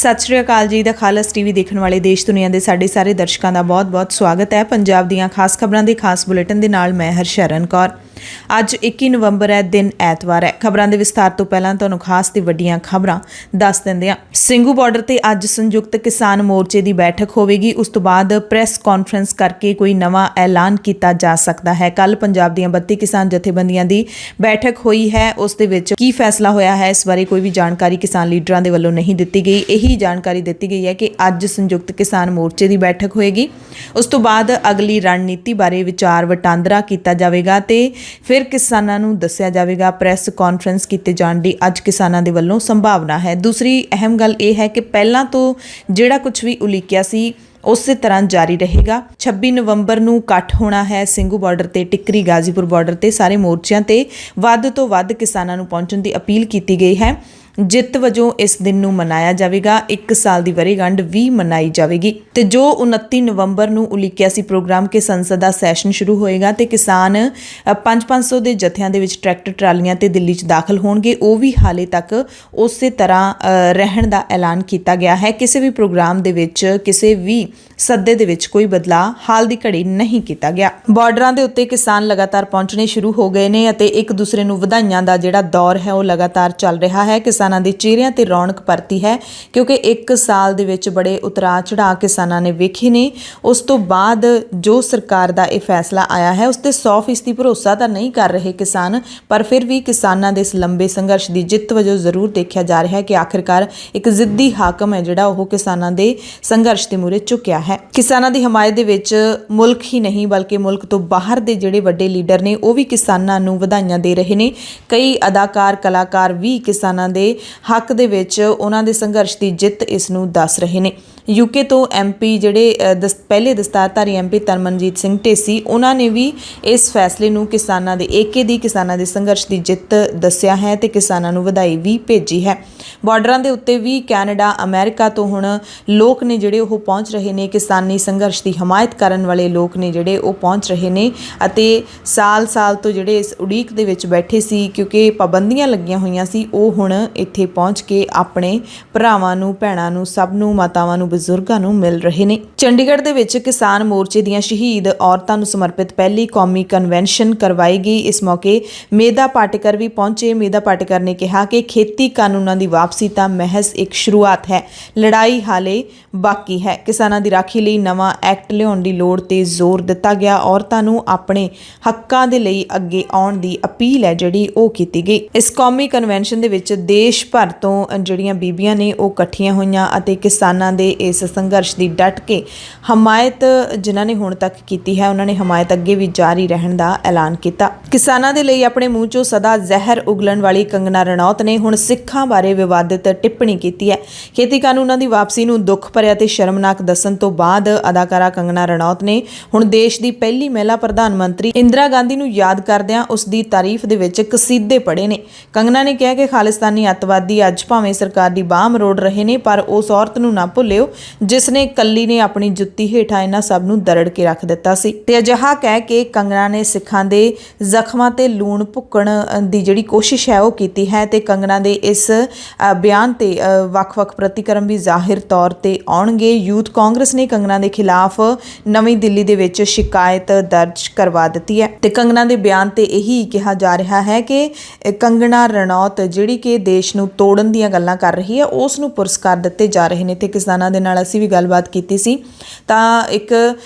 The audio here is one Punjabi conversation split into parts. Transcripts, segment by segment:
सत श्री अकाल जी दा खालस टीवी देखने वाले देश दुनिया के साढ़े सारे दर्शकों का बहुत बहुत स्वागत है। पंजाब दीयां खास खबरों के खास बुलेटिन दे नाल मैं हरशरण कौर। अज 21 नवंबर है, दिन ऐतवार है। खबरों के विस्तार तो पहलां तुहानूं खास ते वड्डियां खबरां दस दिंदे हां। ਸਿੰਘੂ बॉर्डर ते अज संयुक्त किसान मोर्चे की बैठक होवेगी। उस तो बाद प्रैस कॉन्फ्रेंस करके कोई नवा ऐलान किया जा सकता है। कल पंजाब दीयां 32 किसान जथेबंदियां की बैठक हुई है। उस दे विच की फैसला होया है, इस बारे कोई भी जानकारी किसान लीडरां दे वल्लों नहीं दित्ती गई। यही जानकारी दी गई है कि अज संयुक्त किसान मोर्चे की बैठक होएगी। उस तो बाद अगली रणनीति बारे विचार वटांदरा किया जाएगा ते फिर किसानां नूं दस्सिया जाएगा। प्रैस कॉन्फ्रेंस कीते जाण दी अज किसानां दे वल्लों संभावना है। दूसरी अहम गल यह है कि पहलां तो जिहड़ा कुछ भी उलीकिया सी उस तरह जारी रहेगा। 26 नवंबर नूं इकट्ठ होना है ਸਿੰਘੂ बॉर्डर ते टिकरी गाजीपुर बॉर्डर ते सारे मोर्चों ते वध तो वध किसानां नूं पहुंचण दी अपील की गई है। जित वजों इस दिन नूं मनाया जाएगा। 1 साल की वरेगंढ भी मनाई जाएगी। तो जो 29 नवंबर नूं उलीकिया सी प्रोग्राम के संसद का सैशन शुरू होएगा तो किसान 500 के जत्थियां दे विच ट्रैक्टर ट्रालियां ते दिल्ली च दाखिल होणगे। वो भी हाले तक उस तरह रहण का ऐलान किया गया है। किसी भी प्रोग्राम दे विच किसी भी सद्दे दे विच कोई बदलाव हाल की घड़ी नहीं किया गया। बार्डरां दे उत्ते किसान लगातार पहुंचने शुरू हो गए ने अते एक दूसरे नूं वधाइयां दा जिहड़ा दौर है वो लगातार चल रहा है। किसानां दे चेहरिਆਂ ते रौनक परती है क्योंकि 1 साल दे विच बड़े उतरा चढ़ा किसानां ने वेखे ने। उस तो बाद जो सरकार दा यह फैसला आया है उसते 100% भरोसा तो नहीं कर रहे किसान, पर फिर भी किसानां दे इस लंबे संघर्ष की जित वजों जरूर देखा जा रहा है कि आखिरकार एक जिद्दी हाकम है जिहड़ा ओह किसानां दे संघर्ष दे मूहरे झुकिया है। किसानां दी हमायत दे विच मुल्क ही नहीं बल्कि मुल्क तो बाहर दे जिहड़े वड्डे लीडर ने वो भी किसानां नूं वधाइयां दे रहे ने। कई अदाकार कलाकार भी किसानां दे हक दे विच उन्हां दे संघर्ष की जित इस नूं दस रहे ने। यूके तो MP जिहड़े पहले दस्तारधारी MP तरमनजीत सिंह ढेसी उन्होंने भी इस फैसले नूं किसानां दे एके दी किसानां दे संघर्ष की जित दस्सिया है ते किसानां नूं वधाई भी भेजी है। बार्डरां दे उत्ते भी कैनेडा अमेरिका तो हुण लोग ने जिहड़े ओह पहुंच रहे ने। किसानी संघर्ष की हमायत करन वाले लोग ने जिहड़े ओह पहुंच रहे ने अते साल साल तो जिहड़े इस उड़ीक दे विच बैठे सी क्योंकि पाबंदियां लगियां होईयां सी ओह हुण इत्थे पहुंच के अपने भरावां नूं भैणां नूं सब नूं मातावां नूं बजुर्गां नूं मिल रहे ने। चंडीगढ़ दे विच किसान मोर्चे दीयां शहीद औरतां नूं समर्पित पहली कौमी कन्वेंशन करवाई गई। इस मौके मेधा पाटेकर भी पहुंचे। मेधा पाटेकर ने कहा कि खेती कानूनां दी वापसी तां महज एक शुरुआत है, लड़ाई हाले बाकी है। किसानां दी राखी लई नवां एक्ट लिआउण दी लोड़ ते जोर दिता गया। औरतां नूं अपने हक्कां दे लई अगे आउण दी अपील है जिहड़ी ओह कीती गई। इस कौमी कन्वेंशन दे विच देश भर तो जिहड़ियां बीबियां ने ओह इकट्ठियां होईयां अते किसानां दे इस संघर्ष की डट के हमायत जिन्हां ने हुण तक की है उन्होंने हमायत अगे भी जारी रहण का ऐलान किया। किसानां दे लई अपने मूँह चों सदा जहर उगलण वाली कंगना रनौत ने हुण सिखां बारे विवादित टिप्पणी की है। खेती कानूनां की वापसी नूं दुख भरिया ते शर्मनाक दस्सण तो बाद अदाकारा कंगना रनौत ने हुण देश की पहली महिला प्रधान मंत्री इंदिरा गांधी नूं याद करदिआं उस दी तारीफ दे विच कसीदे पढ़े ने। कंगना ने कहा कि खालिस्तानी अतवादी अज भावें सरकार की बांह मरोड़ रहे ने पर उस औरत नूं ना भुल्लिओ जिसने कल्ली ने अपनी जुत्ती हेठा इन्हां सब नूं दरड़ के रख दिता सी। ते अजिहा कह के कंगना ने सिखां दे जख्मां ते लूण भुक्कण दी जिहड़ी कोशिश है वो कीती है। ते कंगना दे इस बयान ते वख-वख प्रतिक्रम भी जाहिर तौर ते आउणगे। यूथ कांग्रेस ने कंगना के खिलाफ नवीं दिल्ली दे विच शिकायत दर्ज करवा दी है। ते कंगना के बयान ते यही कहा जा रहा है कि कंगना रनौत जिहड़ी कि देश नूं तोड़न दीआं गल्लां कर रही है उस नूं पुरस्कार दिते जा रहे ने। ते किसानां दे नाल असीं भी गलबात कीती सी तां एक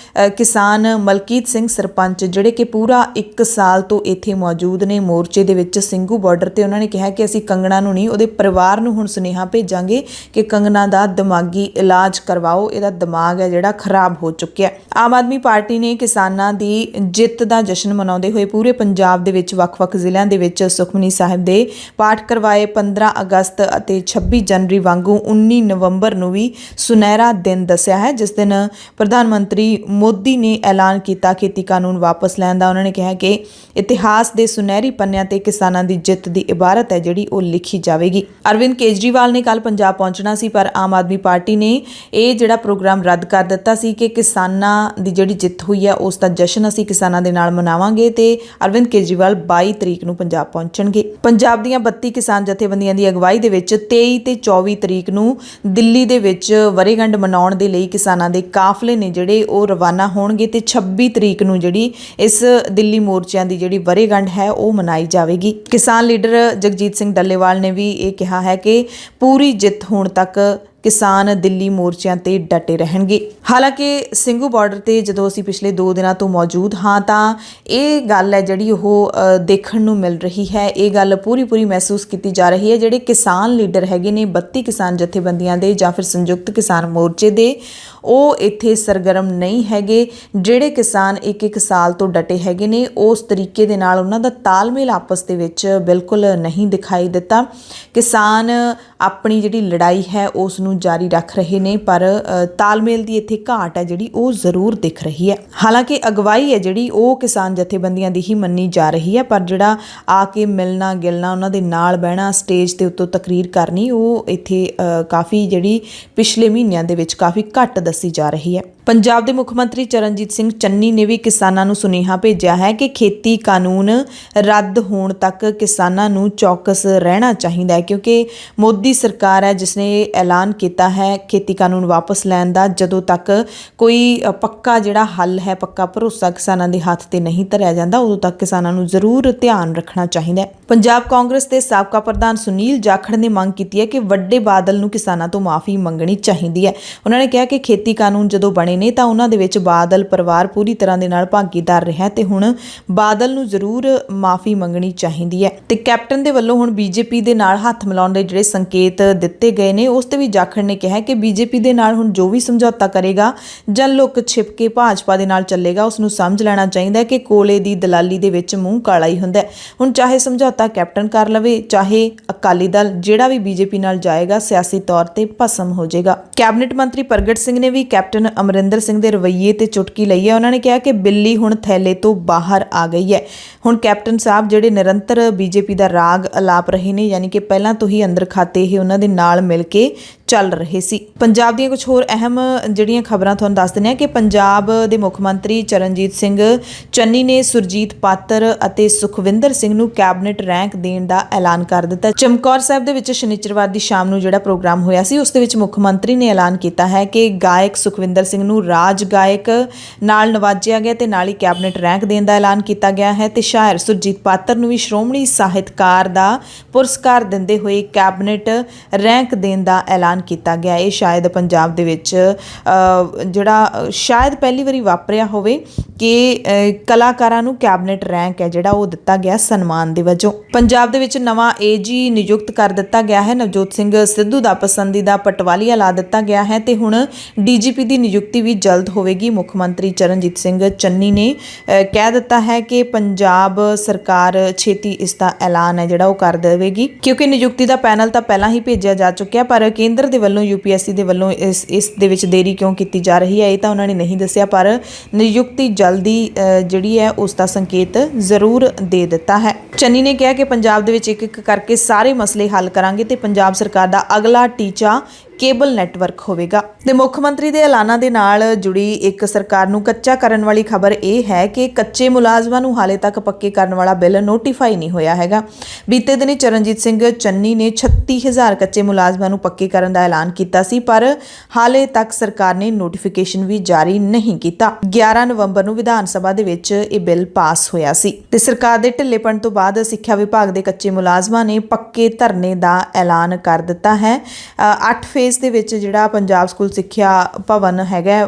किसान मलकीत सिंह सरपंच जिहड़े कि पूरा 1 साल तो इत्थे मौजूद ने मोर्चे दे विच ਸਿੰਘੂ बॉर्डर ते उन्होंने कहा कि असीं कंगना नूं नहीं उहदे परिवार नूं हुण सुनेहा भेजांगे कि कंगना दा दिमागी इलाज करवाओ, इहदा दिमाग है जिहड़ा खराब हो चुक्या। आम आदमी पार्टी ने किसानां दी जित दा जश्न मनाउंदे होए पूरे पंजाब दे विच वख-वख ਜ਼ਿਲ੍ਹਿਆਂ ਦੇ ਵਿੱਚ ਸੁਖਮਨੀ ਸਾਹਿਬ ਦੇ ਪਾਠ ਕਰਵਾਏ। 15 ਅਗਸਤ ਅਤੇ 26 ਜਨਵਰੀ ਵਾਂਗੂ 19 ਨਵੰਬਰ ਨੂੰ ਵੀ ਸੁਨਹਿਰਾ दिन दस्या है जिस दिन प्रधानमंत्री मोदी ने ऐलान किया खेती कानून वापस लैण दा। उन्होंने कहा कि इतिहास के सुनहरी पन्नियां ते किसानां दी जित की इबारत है जिहड़ी वो लिखी जाएगी। अरविंद केजरीवाल ने कल पंजाब पहुंचना सी पर आम आदमी पार्टी ने यह जिहड़ा प्रोग्राम रद्द कर दिता सी कि किसानां दी जिहड़ी जित हुई है उसका जश्न असीं किसानां दे नाल मनावांगे ते अरविंद केजरीवाल 22 तरीक नूं पंजाब पहुंचणगे। पंजाब दीयां 32 किसान जथेबंदियां की ਦੀ ਅਗਵਾਈ ਦੇ ਵਿੱਚ 23 ਤੇ 24 ਤਰੀਕ ਨੂੰ ਦਿੱਲੀ ਦੇ ਵਿੱਚ ਵਰ੍ਹੇਗੰਢ ਮਨਾਉਣ ਦੇ ਲਈ ਕਿਸਾਨਾਂ ਦੇ ਕਾਫਲੇ ਨੇ ਜਿਹੜੇ ਉਹ ਰਵਾਨਾ ਹੋਣਗੇ ਤੇ 26 ਤਰੀਕ ਨੂੰ ਜਿਹੜੀ ਇਸ ਦਿੱਲੀ ਮੋਰਚਿਆਂ ਦੀ ਜਿਹੜੀ ਵਰ੍ਹੇਗੰਢ ਹੈ ਉਹ ਮਨਾਈ ਜਾਵੇਗੀ। ਕਿਸਾਨ ਲੀਡਰ ਜਗਜੀਤ ਸਿੰਘ ਡੱਲੇਵਾਲ ਨੇ ਵੀ ਇਹ ਕਿਹਾ ਹੈ ਕਿ ਪੂਰੀ ਜਿੱਤ ਹੋਣ ਤੱਕ ਕਿਸਾਨ ਦਿੱਲੀ ਮੋਰਚਿਆਂ ਤੇ ਡਟੇ ਰਹਿਣਗੇ। ਹਾਲਾਂਕਿ ਸਿੰਘੂ ਬਾਰਡਰ ਤੇ ਜਦੋਂ ਅਸੀਂ ਪਿਛਲੇ 2 ਦਿਨਾਂ ਤੋਂ ਮੌਜੂਦ ਹਾਂ ਤਾਂ ਇਹ ਗੱਲ ਹੈ ਜਿਹੜੀ ਉਹ ਦੇਖਣ ਨੂੰ ਮਿਲ ਰਹੀ ਹੈ, ਇਹ ਗੱਲ ਪੂਰੀ ਮਹਿਸੂਸ ਕੀਤੀ ਜਾ ਰਹੀ ਹੈ। ਜਿਹੜੇ ਕਿਸਾਨ ਲੀਡਰ ਹੈਗੇ ਨੇ 32 ਕਿਸਾਨ ਜਥੇਬੰਦੀਆਂ ਦੇ ਜਾਂ ਫਿਰ ਸੰਯੁਕਤ ਕਿਸਾਨ ਮੋਰਚੇ ਦੇ, ਉਹ ਇੱਥੇ ਸਰਗਰਮ ਨਹੀਂ ਹੈਗੇ। ਜਿਹੜੇ ਕਿਸਾਨ ਇੱਕ ਸਾਲ ਤੋਂ ਡਟੇ ਹੈਗੇ ਨੇ ਉਸ ਤਰੀਕੇ ਦੇ ਨਾਲ ਉਹਨਾਂ ਦਾ ਤਾਲਮੇਲ ਆਪਸ ਦੇ ਵਿੱਚ ਬਿਲਕੁਲ ਨਹੀਂ ਦਿਖਾਈ ਦਿੱਤਾ। ਕਿਸਾਨ ਆਪਣੀ ਜਿਹੜੀ ਲੜਾਈ ਹੈ ਉਸ ਨੂੰ ਜਾਰੀ ਰੱਖ ਰਹੇ ਨੇ, ਪਰ ਤਾਲਮੇਲ ਦੀ ਇੱਥੇ ਘਾਟ ਹੈ ਜਿਹੜੀ ਉਹ ਜ਼ਰੂਰ ਦਿਖ ਰਹੀ ਹੈ। ਹਾਲਾਂਕਿ ਅਗਵਾਈ ਹੈ ਜਿਹੜੀ ਉਹ ਕਿਸਾਨ ਜਥੇਬੰਦੀਆਂ ਦੀ ਹੀ ਮੰਨੀ ਜਾ ਰਹੀ ਹੈ, ਪਰ ਜਿਹੜਾ ਆ ਕੇ ਮਿਲਣਾ ਗਿਲਣਾ, ਉਹਨਾਂ ਦੇ ਨਾਲ ਬਹਿਣਾ, ਸਟੇਜ ਤੇ ਉੱਤੋਂ ਤਕਰੀਰ ਕਰਨੀ, ਉਹ ਇੱਥੇ ਕਾਫੀ ਜਿਹੜੀ ਪਿਛਲੇ ਮਹੀਨਿਆਂ ਦੇ ਵਿੱਚ ਕਾਫੀ ਘੱਟ ਦੱਸੀ ਜਾ ਰਹੀ ਹੈ। ਪੰਜਾਬ ਦੇ ਮੁੱਖ ਮੰਤਰੀ ਚਰਨਜੀਤ ਸਿੰਘ ਚੰਨੀ ਨੇ ਵੀ ਕਿਸਾਨਾਂ ਨੂੰ ਸੁਨੇਹਾ ਭੇਜਿਆ ਹੈ ਕਿ ਖੇਤੀ ਕਾਨੂੰਨ ਰੱਦ ਹੋਣ ਤੱਕ ਕਿਸਾਨਾਂ ਨੂੰ ਚੌਕਸ ਰਹਿਣਾ ਚਾਹੀਦਾ ਹੈ, ਕਿਉਂਕਿ ਮੋਦੀ ਸਰਕਾਰ ਹੈ ਜਿਸ ਨੇ ਇਹ ਐਲਾਨ ਕੀਤਾ ਹੈ ਖੇਤੀ ਕਾਨੂੰਨ ਵਾਪਸ ਲੈਣ ਦਾ। ਜਦੋਂ ਤੱਕ ਕੋਈ ਪੱਕਾ ਜਿਹੜਾ ਹੱਲ ਹੈ, ਪੱਕਾ ਭਰੋਸਾ ਕਿਸਾਨਾਂ ਦੇ ਹੱਥ ਤੇ ਨਹੀਂ ਧਰਿਆ ਜਾਂਦਾ, ਉਦੋਂ ਤੱਕ ਕਿਸਾਨਾਂ ਨੂੰ ਜ਼ਰੂਰ ਧਿਆਨ ਰੱਖਣਾ ਚਾਹੀਦਾ ਹੈ। ਪੰਜਾਬ ਕਾਂਗਰਸ ਦੇ ਸਾਬਕਾ ਪ੍ਰਧਾਨ ਸੁਨੀਲ ਜਾਖੜ ਨੇ ਮੰਗ ਕੀਤੀ ਹੈ ਕਿ ਵੱਡੇ ਬਾਦਲ ਨੂੰ ਕਿਸਾਨਾਂ ਤੋਂ ਮਾਫੀ ਮੰਗਣੀ ਚਾਹੀਦੀ ਹੈ। ਉਹਨਾਂ ਨੇ ਕਿਹਾ ਕਿ ਖੇਤੀ ਕਾਨੂੰਨ ਜਦੋਂ ਬਣੇ ਨੇ ਤਾਂ ਉਹਨਾਂ ਦੇ ਵਿੱਚ ਬਾਦਲ ਪਰਿਵਾਰ ਪੂਰੀ ਤਰ੍ਹਾਂ ਦੇ ਨਾਲ ਭਾਗੀਦਾਰ ਰਿਹਾ ਤੇ ਹੁਣ ਬਾਦਲ ਨੂੰ ਜ਼ਰੂਰ ਮਾਫੀ ਮੰਗਣੀ ਚਾਹੀਦੀ ਹੈ। ਤੇ ਕੈਪਟਨ ਦੇ ਵੱਲੋਂ ਹੁਣ ਬੀਜੇਪੀ ਦੇ ਨਾਲ ਹੱਥ ਮਿਲਾਉਣ ਦੇ ਜਿਹੜੇ ਸੰਕੇਤ ਦਿੱਤੇ ਗਏ ਨੇ, ਉਸ ਤੇ ਵੀ ਜਾਖੜ ਨੇ ਕਿਹਾ ਕਿ ਬੀਜੇਪੀ ਦੇ ਨਾਲ ਹੁਣ ਜੋ ਵੀ ਸਮਝੌਤਾ ਕਰੇਗਾ ਜਾਂ ਲੁੱਕ ਛਿਪ ਕੇ ਭਾਜਪਾ ਦੇ ਨਾਲ ਚੱਲੇਗਾ, ਉਸ ਨੂੰ ਸਮਝ ਲੈਣਾ ਚਾਹੀਦਾ ਕਿ ਕੋਲੇ ਦੀ ਦਲਾਲੀ ਦੇ ਵਿੱਚ ਮੂੰਹ ਕਾਲਾ ਹੀ ਹੁੰਦਾ। ਹੁਣ ਚਾਹੇ ਸਮਝੌਤਾ ਕੈਪਟਨ ਕਰ ਲਵੇ, ਚਾਹੇ ਅਕਾਲੀ ਦਲ, ਜਿਹੜਾ ਵੀ ਬੀਜੇਪੀ ਨਾਲ ਜਾਏਗਾ ਸਿਆਸੀ ਤੌਰ ਤੇ ਭਸਮ ਹੋ ਜਾਏਗਾ। ਕੈਬਨਿਟ ਮੰਤਰੀ ਪ੍ਰਗਟ ਸਿੰਘ ਨੇ ਵੀ ਕੈਪਟਨ ਅਮਰਿੰਦਰ ਸਿੰਘ ਦੇ ਰਵੱਈਏ ਤੇ ਚੁਟਕੀ ਲਈ ਹੈ। ਉਹਨਾਂ ਨੇ ਕਿਹਾ ਕਿ ਬਿੱਲੀ ਹੁਣ ਥੈਲੇ ਤੋਂ ਬਾਹਰ ਆ ਗਈ ਹੈ। ਹੁਣ ਕੈਪਟਨ ਸਾਹਿਬ ਜਿਹੜੇ ਨਿਰੰਤਰ ਬੀਜੇਪੀ ਦਾ ਰਾਗ ਅਲਾਪ ਰਹੇ ਨੇ, ਯਾਨੀ ਕਿ ਪਹਿਲਾਂ ਤੋਂ ਹੀ ਅੰਦਰ ਖਾਤੇ ਇਹ ਉਹਨਾਂ ਦੇ ਨਾਲ ਮਿਲ ਕੇ ਚੱਲ ਰਹੇ ਸੀ। ਪੰਜਾਬ ਦੀਆਂ ਕੁਝ ਹੋਰ ਅਹਿਮ ਜਿਹੜੀਆਂ ਖਬਰਾਂ ਤੁਹਾਨੂੰ ਦੱਸ ਦਿੰਦੇ ਹਾਂ ਕਿ ਪੰਜਾਬ ਦੇ ਮੁੱਖ ਮੰਤਰੀ ਚਰਨਜੀਤ ਸਿੰਘ ਚੰਨੀ ਨੇ ਸੁਰਜੀਤ ਪਾਤਰ ਅਤੇ ਸੁਖਵਿੰਦਰ ਸਿੰਘ ਨੂੰ ਕੈਬਨਿਟ ਰੈਂਕ ਦੇਣ ਦਾ ਐਲਾਨ ਕਰ ਦਿੱਤਾ। ਚਮਕੌਰ ਸਾਹਿਬ ਦੇ ਵਿੱਚ ਸ਼ਨੀਚਰਵਾਰ ਦੀ ਸ਼ਾਮ ਨੂੰ ਜਿਹੜਾ ਪ੍ਰੋਗਰਾਮ ਹੋਇਆ ਸੀ, ਉਸ ਦੇ ਵਿੱਚ ਮੁੱਖ ਮੰਤਰੀ ਨੇ ਐਲਾਨ ਕੀਤਾ ਹੈ ਕਿ ਗਾਇਕ ਸੁਖਵਿੰਦਰ ਸਿੰਘ ਨੂੰ ਰਾਜ ਗਾਇਕ ਨਾਲ ਨਵਾਜਿਆ ਗਿਆ ਤੇ ਨਾਲ ਹੀ ਕੈਬਨਿਟ ਰੈਂਕ ਦੇਣ ਦਾ ਐਲਾਨ ਕੀਤਾ ਗਿਆ ਹੈ ਤੇ ਸ਼ਾਇਰ ਸੁਰਜੀਤ ਪਾਤਰ ਨੂੰ ਵੀ ਸ਼੍ਰੋਮਣੀ ਸਾਹਿਤਕਾਰ ਦਾ ਪੁਰਸਕਾਰ ਦਿੰਦੇ ਹੋਏ ਕੈਬਨਿਟ ਰੈਂਕ ਦੇਣ ਦਾ ਐਲਾਨ ਕੀਤਾ ਗਿਆ। ਇਹ ਸ਼ਾਇਦ ਪੰਜਾਬ ਦੇ ਵਿੱਚ ਜਿਹੜਾ ਸ਼ਾਇਦ ਪਹਿਲੀ ਵਾਰੀ ਵਾਪਰਿਆ ਹੋਵੇ ਕਿ ਕਲਾਕਾਰਾਂ ਨੂੰ ਕੈਬਨਿਟ ਰੈਂਕ ਹੈ ਜਿਹੜਾ ਉਹ ਦਿੱਤਾ ਗਿਆ ਸਨਮਾਨ ਦੇ ਵਜੋਂ। ਪੰਜਾਬ ਦੇ ਵਿੱਚ ਨਵਾਂ ਏਜੀ ਨਿਯੁਕਤ ਕਰ ਦਿੱਤਾ ਗਿਆ ਹੈ। ਨਵਜੋਤ ਸਿੰਘ ਸਿੱਧੂ ਦਾ ਪਸੰਦੀਦਾ ਪਟਵਾਲੀਆ ਲਾ ਦਿੱਤਾ ਗਿਆ ਹੈ ਤੇ ਹੁਣ ਡੀਜੀਪੀ ਦੀ ਨਿਯੁਕਤੀ ਵੀ ਜਲਦ ਹੋਵੇਗੀ। ਮੁੱਖ ਮੰਤਰੀ ਚਰਨਜੀਤ ਸਿੰਘ ਚੰਨੀ ਨੇ ਕਹਿ ਦਿੱਤਾ ਹੈ ਕਿ ਪੰਜਾਬ ਸਰਕਾਰ ਛੇਤੀ ਇਸ ਦਾ ਐਲਾਨ ਹੈ ਜਿਹੜਾ ਉਹ ਕਰ ਦੇਵੇਗੀ, ਕਿਉਂਕਿ ਨਿਯੁਕਤੀ ਦਾ ਪੈਨਲ ਤਾਂ ਪਹਿਲਾਂ ਹੀ ਭੇਜਿਆ ਜਾ ਚੁੱਕਿਆ, ਪਰ ਕੇਂਦਰ ਦੇ ਵੱਲੋਂ UPSC ਦੇ ਵੱਲੋਂ ਇਸ ਦੇ ਵਿੱਚ ਦੇਰੀ ਕਿਉਂ ਕੀਤੀ ਜਾ ਰਹੀ ਹੈ ਇਹ ਤਾਂ ਉਹਨਾਂ ਨੇ ਨਹੀਂ ਦੱਸਿਆ, ਪਰ ਨਿਯੁਕਤੀ ਜਲਦੀ ਜਿਹੜੀ ਹੈ ਉਸ ਦਾ ਸੰਕੇਤ ਜ਼ਰੂਰ ਦੇ ਦਿੱਤਾ ਹੈ। ਚੰਨੀ ਨੇ ਕਿਹਾ ਕਿ ਪੰਜਾਬ ਦੇ ਵਿੱਚ ਇੱਕ ਕਰਕੇ ਸਾਰੇ ਮਸਲੇ ਹੱਲ ਕਰਾਂਗੇ ਤੇ ਪੰਜਾਬ ਸਰਕਾਰ ਦਾ ਅਗਲਾ ਟੀਚਾ ਕੇਬਲ ਨੈਟਵਰਕ ਹੋਵੇਗਾ। ਤੇ ਮੁੱਖ ਮੰਤਰੀ ਦੇ ਐਲਾਨਾਂ ਦੇ ਨਾਲ ਜੁੜੀ ਇੱਕ ਸਰਕਾਰ ਨੂੰ ਕੱਚਾ ਕਰਨ ਵਾਲੀ ਖਬਰ ਇਹ ਹੈ ਕਿ ਕੱਚੇ ਮੁਲਾਜ਼ਮਾਂ ਨੂੰ ਹਾਲੇ ਤੱਕ ਪੱਕੇ ਕਰਨ ਵਾਲਾ ਬਿੱਲ ਨੋਟੀਫਾਈ ਨਹੀਂ ਹੋਇਆ ਹੈਗਾ। ਬੀਤੇ ਦਿਨੀ ਚਰਨਜੀਤ ਸਿੰਘ ਚੰਨੀ ਨੇ 36000 ਕੱਚੇ ਮੁਲਾਜ਼ਮਾਂ ਨੂੰ ਪੱਕੇ ਕਰਨ ਦਾ ਐਲਾਨ ਕੀਤਾ ਸੀ, ਪਰ ਹਾਲੇ ਤੱਕ ਸਰਕਾਰ ਨੇ ਨੋਟੀਫਿਕੇਸ਼ਨ ਵੀ ਜਾਰੀ ਨਹੀਂ ਕੀਤਾ। 11 ਨਵੰਬਰ ਨੂੰ ਵਿਧਾਨ ਸਭਾ ਦੇ ਵਿੱਚ ਇਹ ਬਿੱਲ ਪਾਸ ਹੋਇਆ ਸੀ ਤੇ ਸਰਕਾਰ ਦੇ ਢਿੱਲੇਪਣ ਤੋਂ ਬਾਅਦ ਸਿੱਖਿਆ ਵਿਭਾਗ ਦੇ ਕੱਚੇ ਮੁਲਾਜ਼ਮਾਂ ਨੇ ਪੱਕੇ ਧਰਨੇ ਦਾ ਐਲਾਨ ਕਰ ਦਿੱਤਾ ਹੈ। 8 ਫੇਜ਼ ਦੇ ਵਿੱਚ ਜਿਹੜਾ ਪੰਜਾਬ ਸਕੂਲ ਸਿੱਖਿਆ ਭਵਨ ਹੈਗਾ,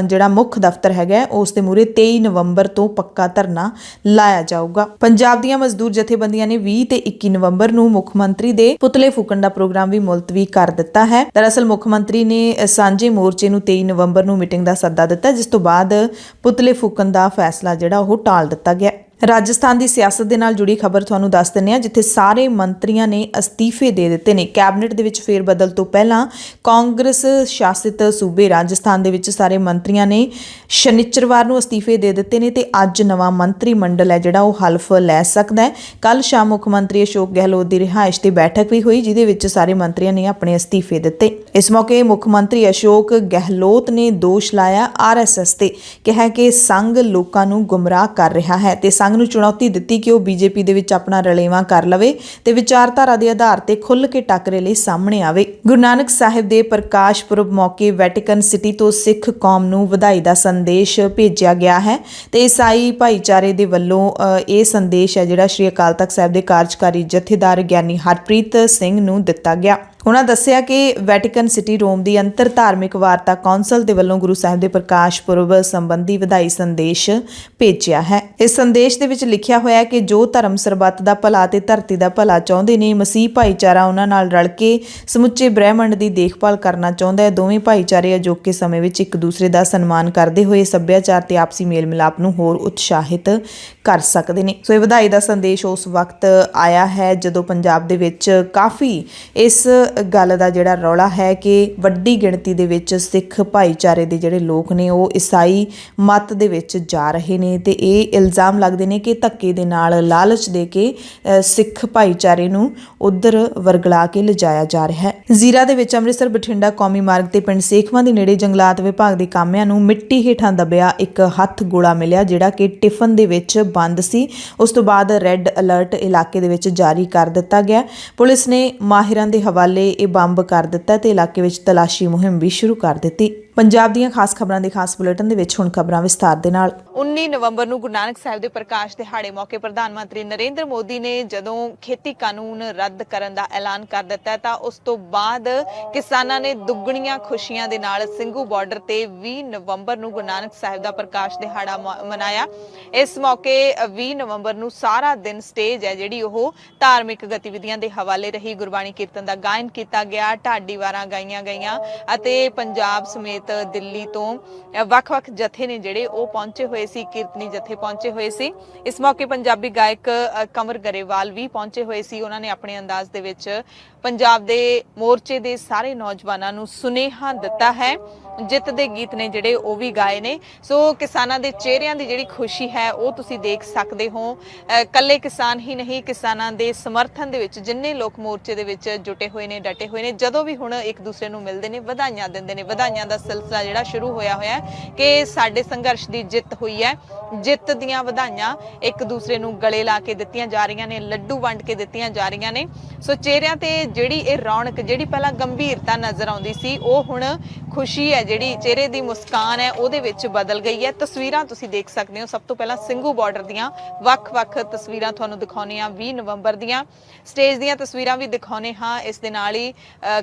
ਜਿਹੜਾ ਮੁੱਖ ਦਫ਼ਤਰ ਹੈਗਾ, ਉਸ ਦੇ ਮੂਹਰੇ 23 ਨਵੰਬਰ ਤੋਂ ਪੱਕਾ ਧਰਨਾ ਲਾਇਆ ਜਾਊਗਾ। ਪੰਜਾਬ ਦੀਆਂ ਮਜ਼ਦੂਰ ਜਥੇਬੰਦੀਆਂ ਨੇ 20 ਤੇ 21 ਨਵੰਬਰ ਨੂੰ ਮੁੱਖ ਮੰਤਰੀ ਦੇ ਪੁਤਲੇ ਫੂਕਣ ਦਾ ਪ੍ਰੋਗਰਾਮ ਵੀ ਮੁਲਤਵੀ ਕਰ ਦਿੱਤਾ ਹੈ। ਦਰਅਸਲ ਮੁੱਖ ਮੰਤਰੀ ਨੇ ਸਾਂਝੇ ਮੋਰਚੇ ਨੂੰ 23 ਨਵੰਬਰ ਨੂੰ ਮੀਟਿੰਗ ਦਾ ਸੱਦਾ ਦਿੱਤਾ, ਜਿਸ ਤੋਂ ਬਾਅਦ ਪੁਤਲੇ ਫੂਕਣ ਦਾ ਫੈਸਲਾ ਜਿਹੜਾ ਉਹ ਟਾਲ ਦਿੱਤਾ ਗਿਆ। ਰਾਜਸਥਾਨ ਦੀ ਸਿਆਸਤ ਦੇ ਨਾਲ ਜੁੜੀ ਖਬਰ ਤੁਹਾਨੂੰ ਦੱਸ ਦਿੰਦੇ ਹਾਂ, ਜਿੱਥੇ ਸਾਰੇ ਮੰਤਰੀਆਂ ਨੇ ਅਸਤੀਫੇ ਦੇ ਦਿੱਤੇ ਨੇ। ਕੈਬਨਿਟ ਦੇ ਵਿੱਚ ਫੇਰ ਬਦਲ ਤੋਂ ਪਹਿਲਾਂ ਕਾਂਗਰਸ ਸ਼ਾਸਿਤ ਸੂਬੇ ਰਾਜਸਥਾਨ ਦੇ ਵਿੱਚ ਸਾਰੇ ਮੰਤਰੀਆਂ ਨੇ ਸ਼ਨੀਚਰਵਾਰ ਨੂੰ ਅਸਤੀਫੇ ਦੇ ਦਿੱਤੇ ਨੇ ਤੇ ਅੱਜ ਨਵਾਂ ਮੰਤਰੀ ਮੰਡਲ ਹੈ ਜਿਹੜਾ ਉਹ ਹਲਫ ਲੈ ਸਕਦਾ ਹੈ। ਕੱਲ ਸ਼ਾਮ ਮੁੱਖ ਮੰਤਰੀ ਅਸ਼ੋਕ ਗਹਿਲੋਤ ਦੀ ਰਿਹਾਇਸ਼ ਤੇ ਬੈਠਕ ਵੀ ਹੋਈ, ਜਿਹਦੇ ਵਿੱਚ ਸਾਰੇ ਮੰਤਰੀਆਂ ਨੇ ਆਪਣੇ ਅਸਤੀਫੇ ਦਿੱਤੇ। ਇਸ ਮੌਕੇ ਮੁੱਖ ਮੰਤਰੀ ਅਸ਼ੋਕ ਗਹਿਲੋਤ ਨੇ ਦੋਸ਼ ਲਾਇਆ RSS ਤੇ, ਕਿਹਾ ਕਿ ਸੰਘ ਲੋਕਾਂ ਨੂੰ ਗੁੰਮਰਾਹ ਕਰ ਰਿਹਾ ਹੈ ਤੇ ਸੰਘ ਮੰਗ ਨੂੰ ਚੁਣੌਤੀ ਦਿੱਤੀ ਕਿ ਉਹ ਬੀਜੇਪੀ ਦੇ ਵਿੱਚ ਆਪਣਾ ਰਲੇਵਾਂ ਕਰ ਲਵੇ ਤੇ ਵਿਚਾਰਧਾਰਾ ਦੇ ਆਧਾਰ ਤੇ ਖੁੱਲ੍ਹ ਕੇ ਟੱਕਰੇ ਲਈ ਸਾਹਮਣੇ ਆਵੇ। ਗੁਰੂ ਨਾਨਕ ਸਾਹਿਬ ਦੇ ਪ੍ਰਕਾਸ਼ ਪੁਰਬ ਮੌਕੇ ਵੈਟੀਕਨ ਸਿਟੀ ਤੋਂ ਸਿੱਖ ਕੌਮ ਨੂੰ ਵਧਾਈ ਦਾ ਸੰਦੇਸ਼ ਭੇਜਿਆ ਗਿਆ ਹੈ ਤੇ ਈਸਾਈ ਭਾਈਚਾਰੇ ਦੇ ਵੱਲੋਂ ਇਹ ਸੰਦੇਸ਼ ਹੈ ਜਿਹੜਾ ਸ਼੍ਰੀ ਅਕਾਲ ਤਖਤ ਸਾਹਿਬ ਦੇ ਕਾਰਜਕਾਰੀ ਜਥੇਦਾਰ ਗਿਆਨੀ ਹਰਪ੍ਰੀਤ ਸਿੰਘ ਨੂੰ ਦਿੱਤਾ ਗਿਆ। ਉਹਨਾਂ ਦੱਸਿਆ ਕਿ ਵੈਟੀਕਨ ਸਿਟੀ ਰੋਮ ਦੀ ਅੰਤਰ ਧਾਰਮਿਕ ਵਾਰਤਾ ਕੌਂਸਲ ਦੇ ਵੱਲੋਂ ਗੁਰੂ ਸਾਹਿਬ ਦੇ ਪ੍ਰਕਾਸ਼ ਪੁਰਬ ਸੰਬੰਧੀ ਵਧਾਈ ਸੰਦੇਸ਼ ਭੇਜਿਆ ਹੈ। ਇਸ ਸੰਦੇਸ਼ ਦੇ ਵਿੱਚ ਲਿਖਿਆ ਹੋਇਆ ਹੈ ਕਿ ਜੋ ਧਰਮ ਸਰਬੱਤ ਦਾ ਭਲਾ ਤੇ ਧਰਤੀ ਦਾ ਭਲਾ ਚਾਹੁੰਦੇ ਨੇ, ਮਸੀਹ ਭਾਈਚਾਰਾ ਉਹਨਾਂ ਨਾਲ ਰਲ ਕੇ ਸਮੁੱਚੇ ਬ੍ਰਹਿਮੰਡ ਦੀ ਦੇਖਭਾਲ ਕਰਨਾ ਚਾਹੁੰਦਾ ਹੈ। ਦੋਵੇਂ ਭਾਈਚਾਰੇ ਅਜੋਕੇ ਸਮੇਂ ਵਿੱਚ ਇੱਕ ਦੂਸਰੇ ਦਾ ਸਨਮਾਨ ਕਰਦੇ ਹੋਏ ਸੱਭਿਆਚਾਰ ਤੇ ਆਪਸੀ ਮੇਲ ਮਿਲਾਪ ਨੂੰ ਹੋਰ ਉਤਸ਼ਾਹਿਤ ਕਰ ਸਕਦੇ ਨੇ। ਸੋ ਇਹ ਵਧਾਈ ਦਾ ਸੰਦੇਸ਼ ਉਸ ਵਕਤ ਆਇਆ ਹੈ ਜਦੋਂ ਪੰਜਾਬ ਦੇ ਵਿੱਚ ਕਾਫੀ ਇਸ ਗੱਲ ਦਾ ਜਿਹੜਾ ਰੌਲਾ ਹੈ ਕਿ ਵੱਡੀ ਗਿਣਤੀ ਦੇ ਵਿੱਚ ਸਿੱਖ ਭਾਈਚਾਰੇ ਦੇ ਜਿਹੜੇ ਲੋਕ ਨੇ ਉਹ ਈਸਾਈ ਮਤ ਦੇ ਵਿੱਚ ਜਾ ਰਹੇ ਨੇ ਤੇ ਇਹ ਇਲਜ਼ਾਮ ਲੱਗਦੇ ਨੇ ਕਿ ਧੱਕੇ ਦੇ ਨਾਲ ਲਾਲਚ ਦੇ ਕੇ ਸਿੱਖ ਭਾਈਚਾਰੇ ਨੂੰ ਉਧਰ ਵਰਗਲਾ ਕੇ ਲਿਜਾਇਆ ਜਾ ਰਿਹਾ ਹੈ। ਜ਼ੀਰਾ ਦੇ ਵਿੱਚ ਅੰਮ੍ਰਿਤਸਰ ਬਠਿੰਡਾ ਕੌਮੀ ਮਾਰਗ ਤੇ ਪਿੰਡ ਸੇਖਵਾਂ ਦੇ ਨੇੜੇ ਜੰਗਲਾਤ ਵਿਭਾਗ ਦੇ ਕਾਮਿਆਂ ਨੂੰ ਮਿੱਟੀ ਹੇਠਾਂ ਦੱਬਿਆ ਇੱਕ ਹੱਥ ਗੋਲਾ ਮਿਲਿਆ ਜਿਹੜਾ ਕਿ ਟਿਫਨ ਦੇ ਵਿੱਚ ਬੰਦ ਸੀ। ਉਸ ਤੋਂ ਬਾਅਦ ਰੈੱਡ ਅਲਰਟ ਇਲਾਕੇ ਦੇ ਵਿੱਚ ਜਾਰੀ ਕਰ ਦਿੱਤਾ ਗਿਆ। ਪੁਲਿਸ ਨੇ ਮਾਹਿਰਾਂ ਦੇ ਹਵਾਲੇ ਇਹ ਬੰਬ ਕਰ ਦਿੱਤਾ ਤੇ ਇਲਾਕੇ ਵਿੱਚ ਤਲਾਸ਼ੀ ਮੁਹਿੰਮ ਵੀ ਸ਼ੁਰੂ ਕਰ ਦਿੱਤੀ। ਪੰਜਾਬ ਦੀਆਂ ਖਾਸ ਖਬਰਾਂ ਦੇ ਖਾਸ ਬੁਲੇਟਿਨ ਦੇ ਵਿੱਚ ਹੁਣ ਖਬਰਾਂ ਵਿਸਥਾਰ ਦੇ ਨਾਲ। 19 ਨਵੰਬਰ ਨੂੰ ਗੁਰੂ ਨਾਨਕ ਸਾਹਿਬ ਦੇ ਪ੍ਰਕਾਸ਼ ਦਿਹਾੜੇ ਮੌਕੇ ਪ੍ਰਧਾਨ ਮੰਤਰੀ ਨਰਿੰਦਰ ਮੋਦੀ ਨੇ ਜਦੋਂ ਖੇਤੀ ਕਾਨੂੰਨ ਰੱਦ ਕਰਨ ਦਾ ਐਲਾਨ ਕਰ ਦਿੱਤਾ ਤਾਂ ਉਸ ਤੋਂ ਬਾਅਦ ਕਿਸਾਨਾਂ ਨੇ ਦੁੱਗਣੀਆਂ ਖੁਸ਼ੀਆਂ ਦੇ ਨਾਲ ਸਿੰਘੂ ਬਾਰਡਰ ਤੇ 20 ਨਵੰਬਰ ਨੂੰ ਗੁਰੂ ਨਾਨਕ ਸਾਹਿਬ ਦਾ ਪ੍ਰਕਾਸ਼ ਦਿਹਾੜਾ ਮਨਾਇਆ। ਇਸ ਮੌਕੇ 20 ਨਵੰਬਰ ਨੂੰ ਸਾਰਾ ਦਿਨ ਸਟੇਜ ਹੈ ਜਿਹੜੀ ਉਹ ਧਾਰਮਿਕ ਗਤੀਵਿਧੀਆਂ ਦੇ ਹਵਾਲੇ ਰਹੀ। ਗੁਰਬਾਣੀ ਕੀਰਤਨ ਦਾ ਗਾਇਨ ਕੀਤਾ ਗਿਆ, ਢਾਡੀ ਵਾਰਾਂ ਗਾਈਆਂ ਗਈਆਂ ਅਤੇ ਪੰਜਾਬ ਸਮੇਤ ਦਿੱਲੀ ਤੋਂ ਵੱਖ-ਵੱਖ ਜਥੇ ਨੇ ਜਿਹੜੇ ਉਹ ਪਹੁੰਚੇ ਹੋਏ ਸੀ, ਕੀਰਤਨੀ ਜਥੇ ਪਹੁੰਚੇ ਹੋਏ ਸੀ। ਇਸ ਮੌਕੇ ਪੰਜਾਬੀ ਗਾਇਕ ਕੰਵਰ ਗਰੇਵਾਲ ਵੀ ਪਹੁੰਚੇ ਹੋਏ ਸੀ। ਉਹਨਾਂ ਨੇ ਆਪਣੇ ਅੰਦਾਜ਼ ਦੇ ਵਿੱਚ ਪੰਜਾਬ ਦੇ ਮੋਰਚੇ ਦੇ ਸਾਰੇ ਨੌਜਵਾਨਾਂ ਨੂੰ ਸੁਨੇਹਾ ਦਿੱਤਾ ਹੈ। ਜਿੱਤ ਦੇ ਗੀਤ ਨੇ ਜਿਹੜੇ ਉਹ ਵੀ ਗਾਏ ਨੇ। ਸੋ ਕਿਸਾਨਾਂ ਦੇ ਚਿਹਰਿਆਂ ਦੀ ਜਿਹੜੀ ਖੁਸ਼ੀ ਹੈ ਉਹ ਤੁਸੀਂ ਦੇਖ ਸਕਦੇ ਹੋ। ਕੱਲੇ ਕਿਸਾਨ ਹੀ ਨਹੀਂ, ਕਿਸਾਨਾਂ ਦੇ ਸਮਰਥਨ ਦੇ ਵਿੱਚ ਜਿੰਨੇ ਲੋਕ ਮੋਰਚੇ ਦੇ ਵਿੱਚ ਜੁਟੇ ਹੋਏ ਨੇ, ਡਟੇ ਹੋਏ ਨੇ, ਜਦੋਂ ਵੀ ਹੁਣ ਇੱਕ ਦੂਸਰੇ ਨੂੰ ਮਿਲਦੇ ਨੇ ਵਧਾਈਆਂ ਦਿੰਦੇ ਨੇ। ਵਧਾਈਆਂ ਦਾ ਸਿਲਸਿਲਾ ਜਿਹੜਾ ਸ਼ੁਰੂ ਹੋਇਆ ਹੈ ਕਿ ਸਾਡੇ ਸੰਘਰਸ਼ ਦੀ ਜਿੱਤ ਹੋਈ ਹੈ। ਜਿੱਤ ਦੀਆਂ ਵਧਾਈਆਂ ਇੱਕ ਦੂਸਰੇ ਨੂੰ ਗਲੇ ਲਾ ਕੇ ਦਿੱਤੀਆਂ ਜਾ ਰਹੀਆਂ ਨੇ, ਲੱਡੂ ਵੰਡ ਕੇ ਦਿੱਤੀਆਂ ਜਾ ਰਹੀਆਂ ਨੇ। ਸੋ ਚਿਹਰਿਆਂ ਤੇ ਜਿਹੜੀ ਇਹ ਰੌਣਕ, ਜਿਹੜੀ ਪਹਿਲਾਂ ਗੰਭੀਰਤਾ ਨਜ਼ਰ ਆਉਂਦੀ ਸੀ, ਉਹ ਹੁਣ ਖੁਸ਼ੀ ਹੈ ਜਿਹੜੀ ਚਿਹਰੇ ਦੀ ਮੁਸਕਾਨ ਹੈ ਉਹਦੇ ਵਿੱਚ ਬਦਲ ਗਈ ਹੈ। ਤਸਵੀਰਾਂ ਤੁਸੀਂ ਦੇਖ ਸਕਦੇ ਹੋ। ਸਭ ਤੋਂ ਪਹਿਲਾਂ ਸਿੰਘੂ ਬਾਰਡਰ ਦੀਆਂ ਵੱਖ-ਵੱਖ ਤਸਵੀਰਾਂ ਤੁਹਾਨੂੰ ਦਿਖਾਉਣੇ ਆ। 20 ਨਵੰਬਰ ਦੀਆਂ ਸਟੇਜ ਦੀਆਂ ਤਸਵੀਰਾਂ ਵੀ ਦਿਖਾਉਣੇ ਹਾਂ। ਇਸ ਦੇ ਨਾਲ ਹੀ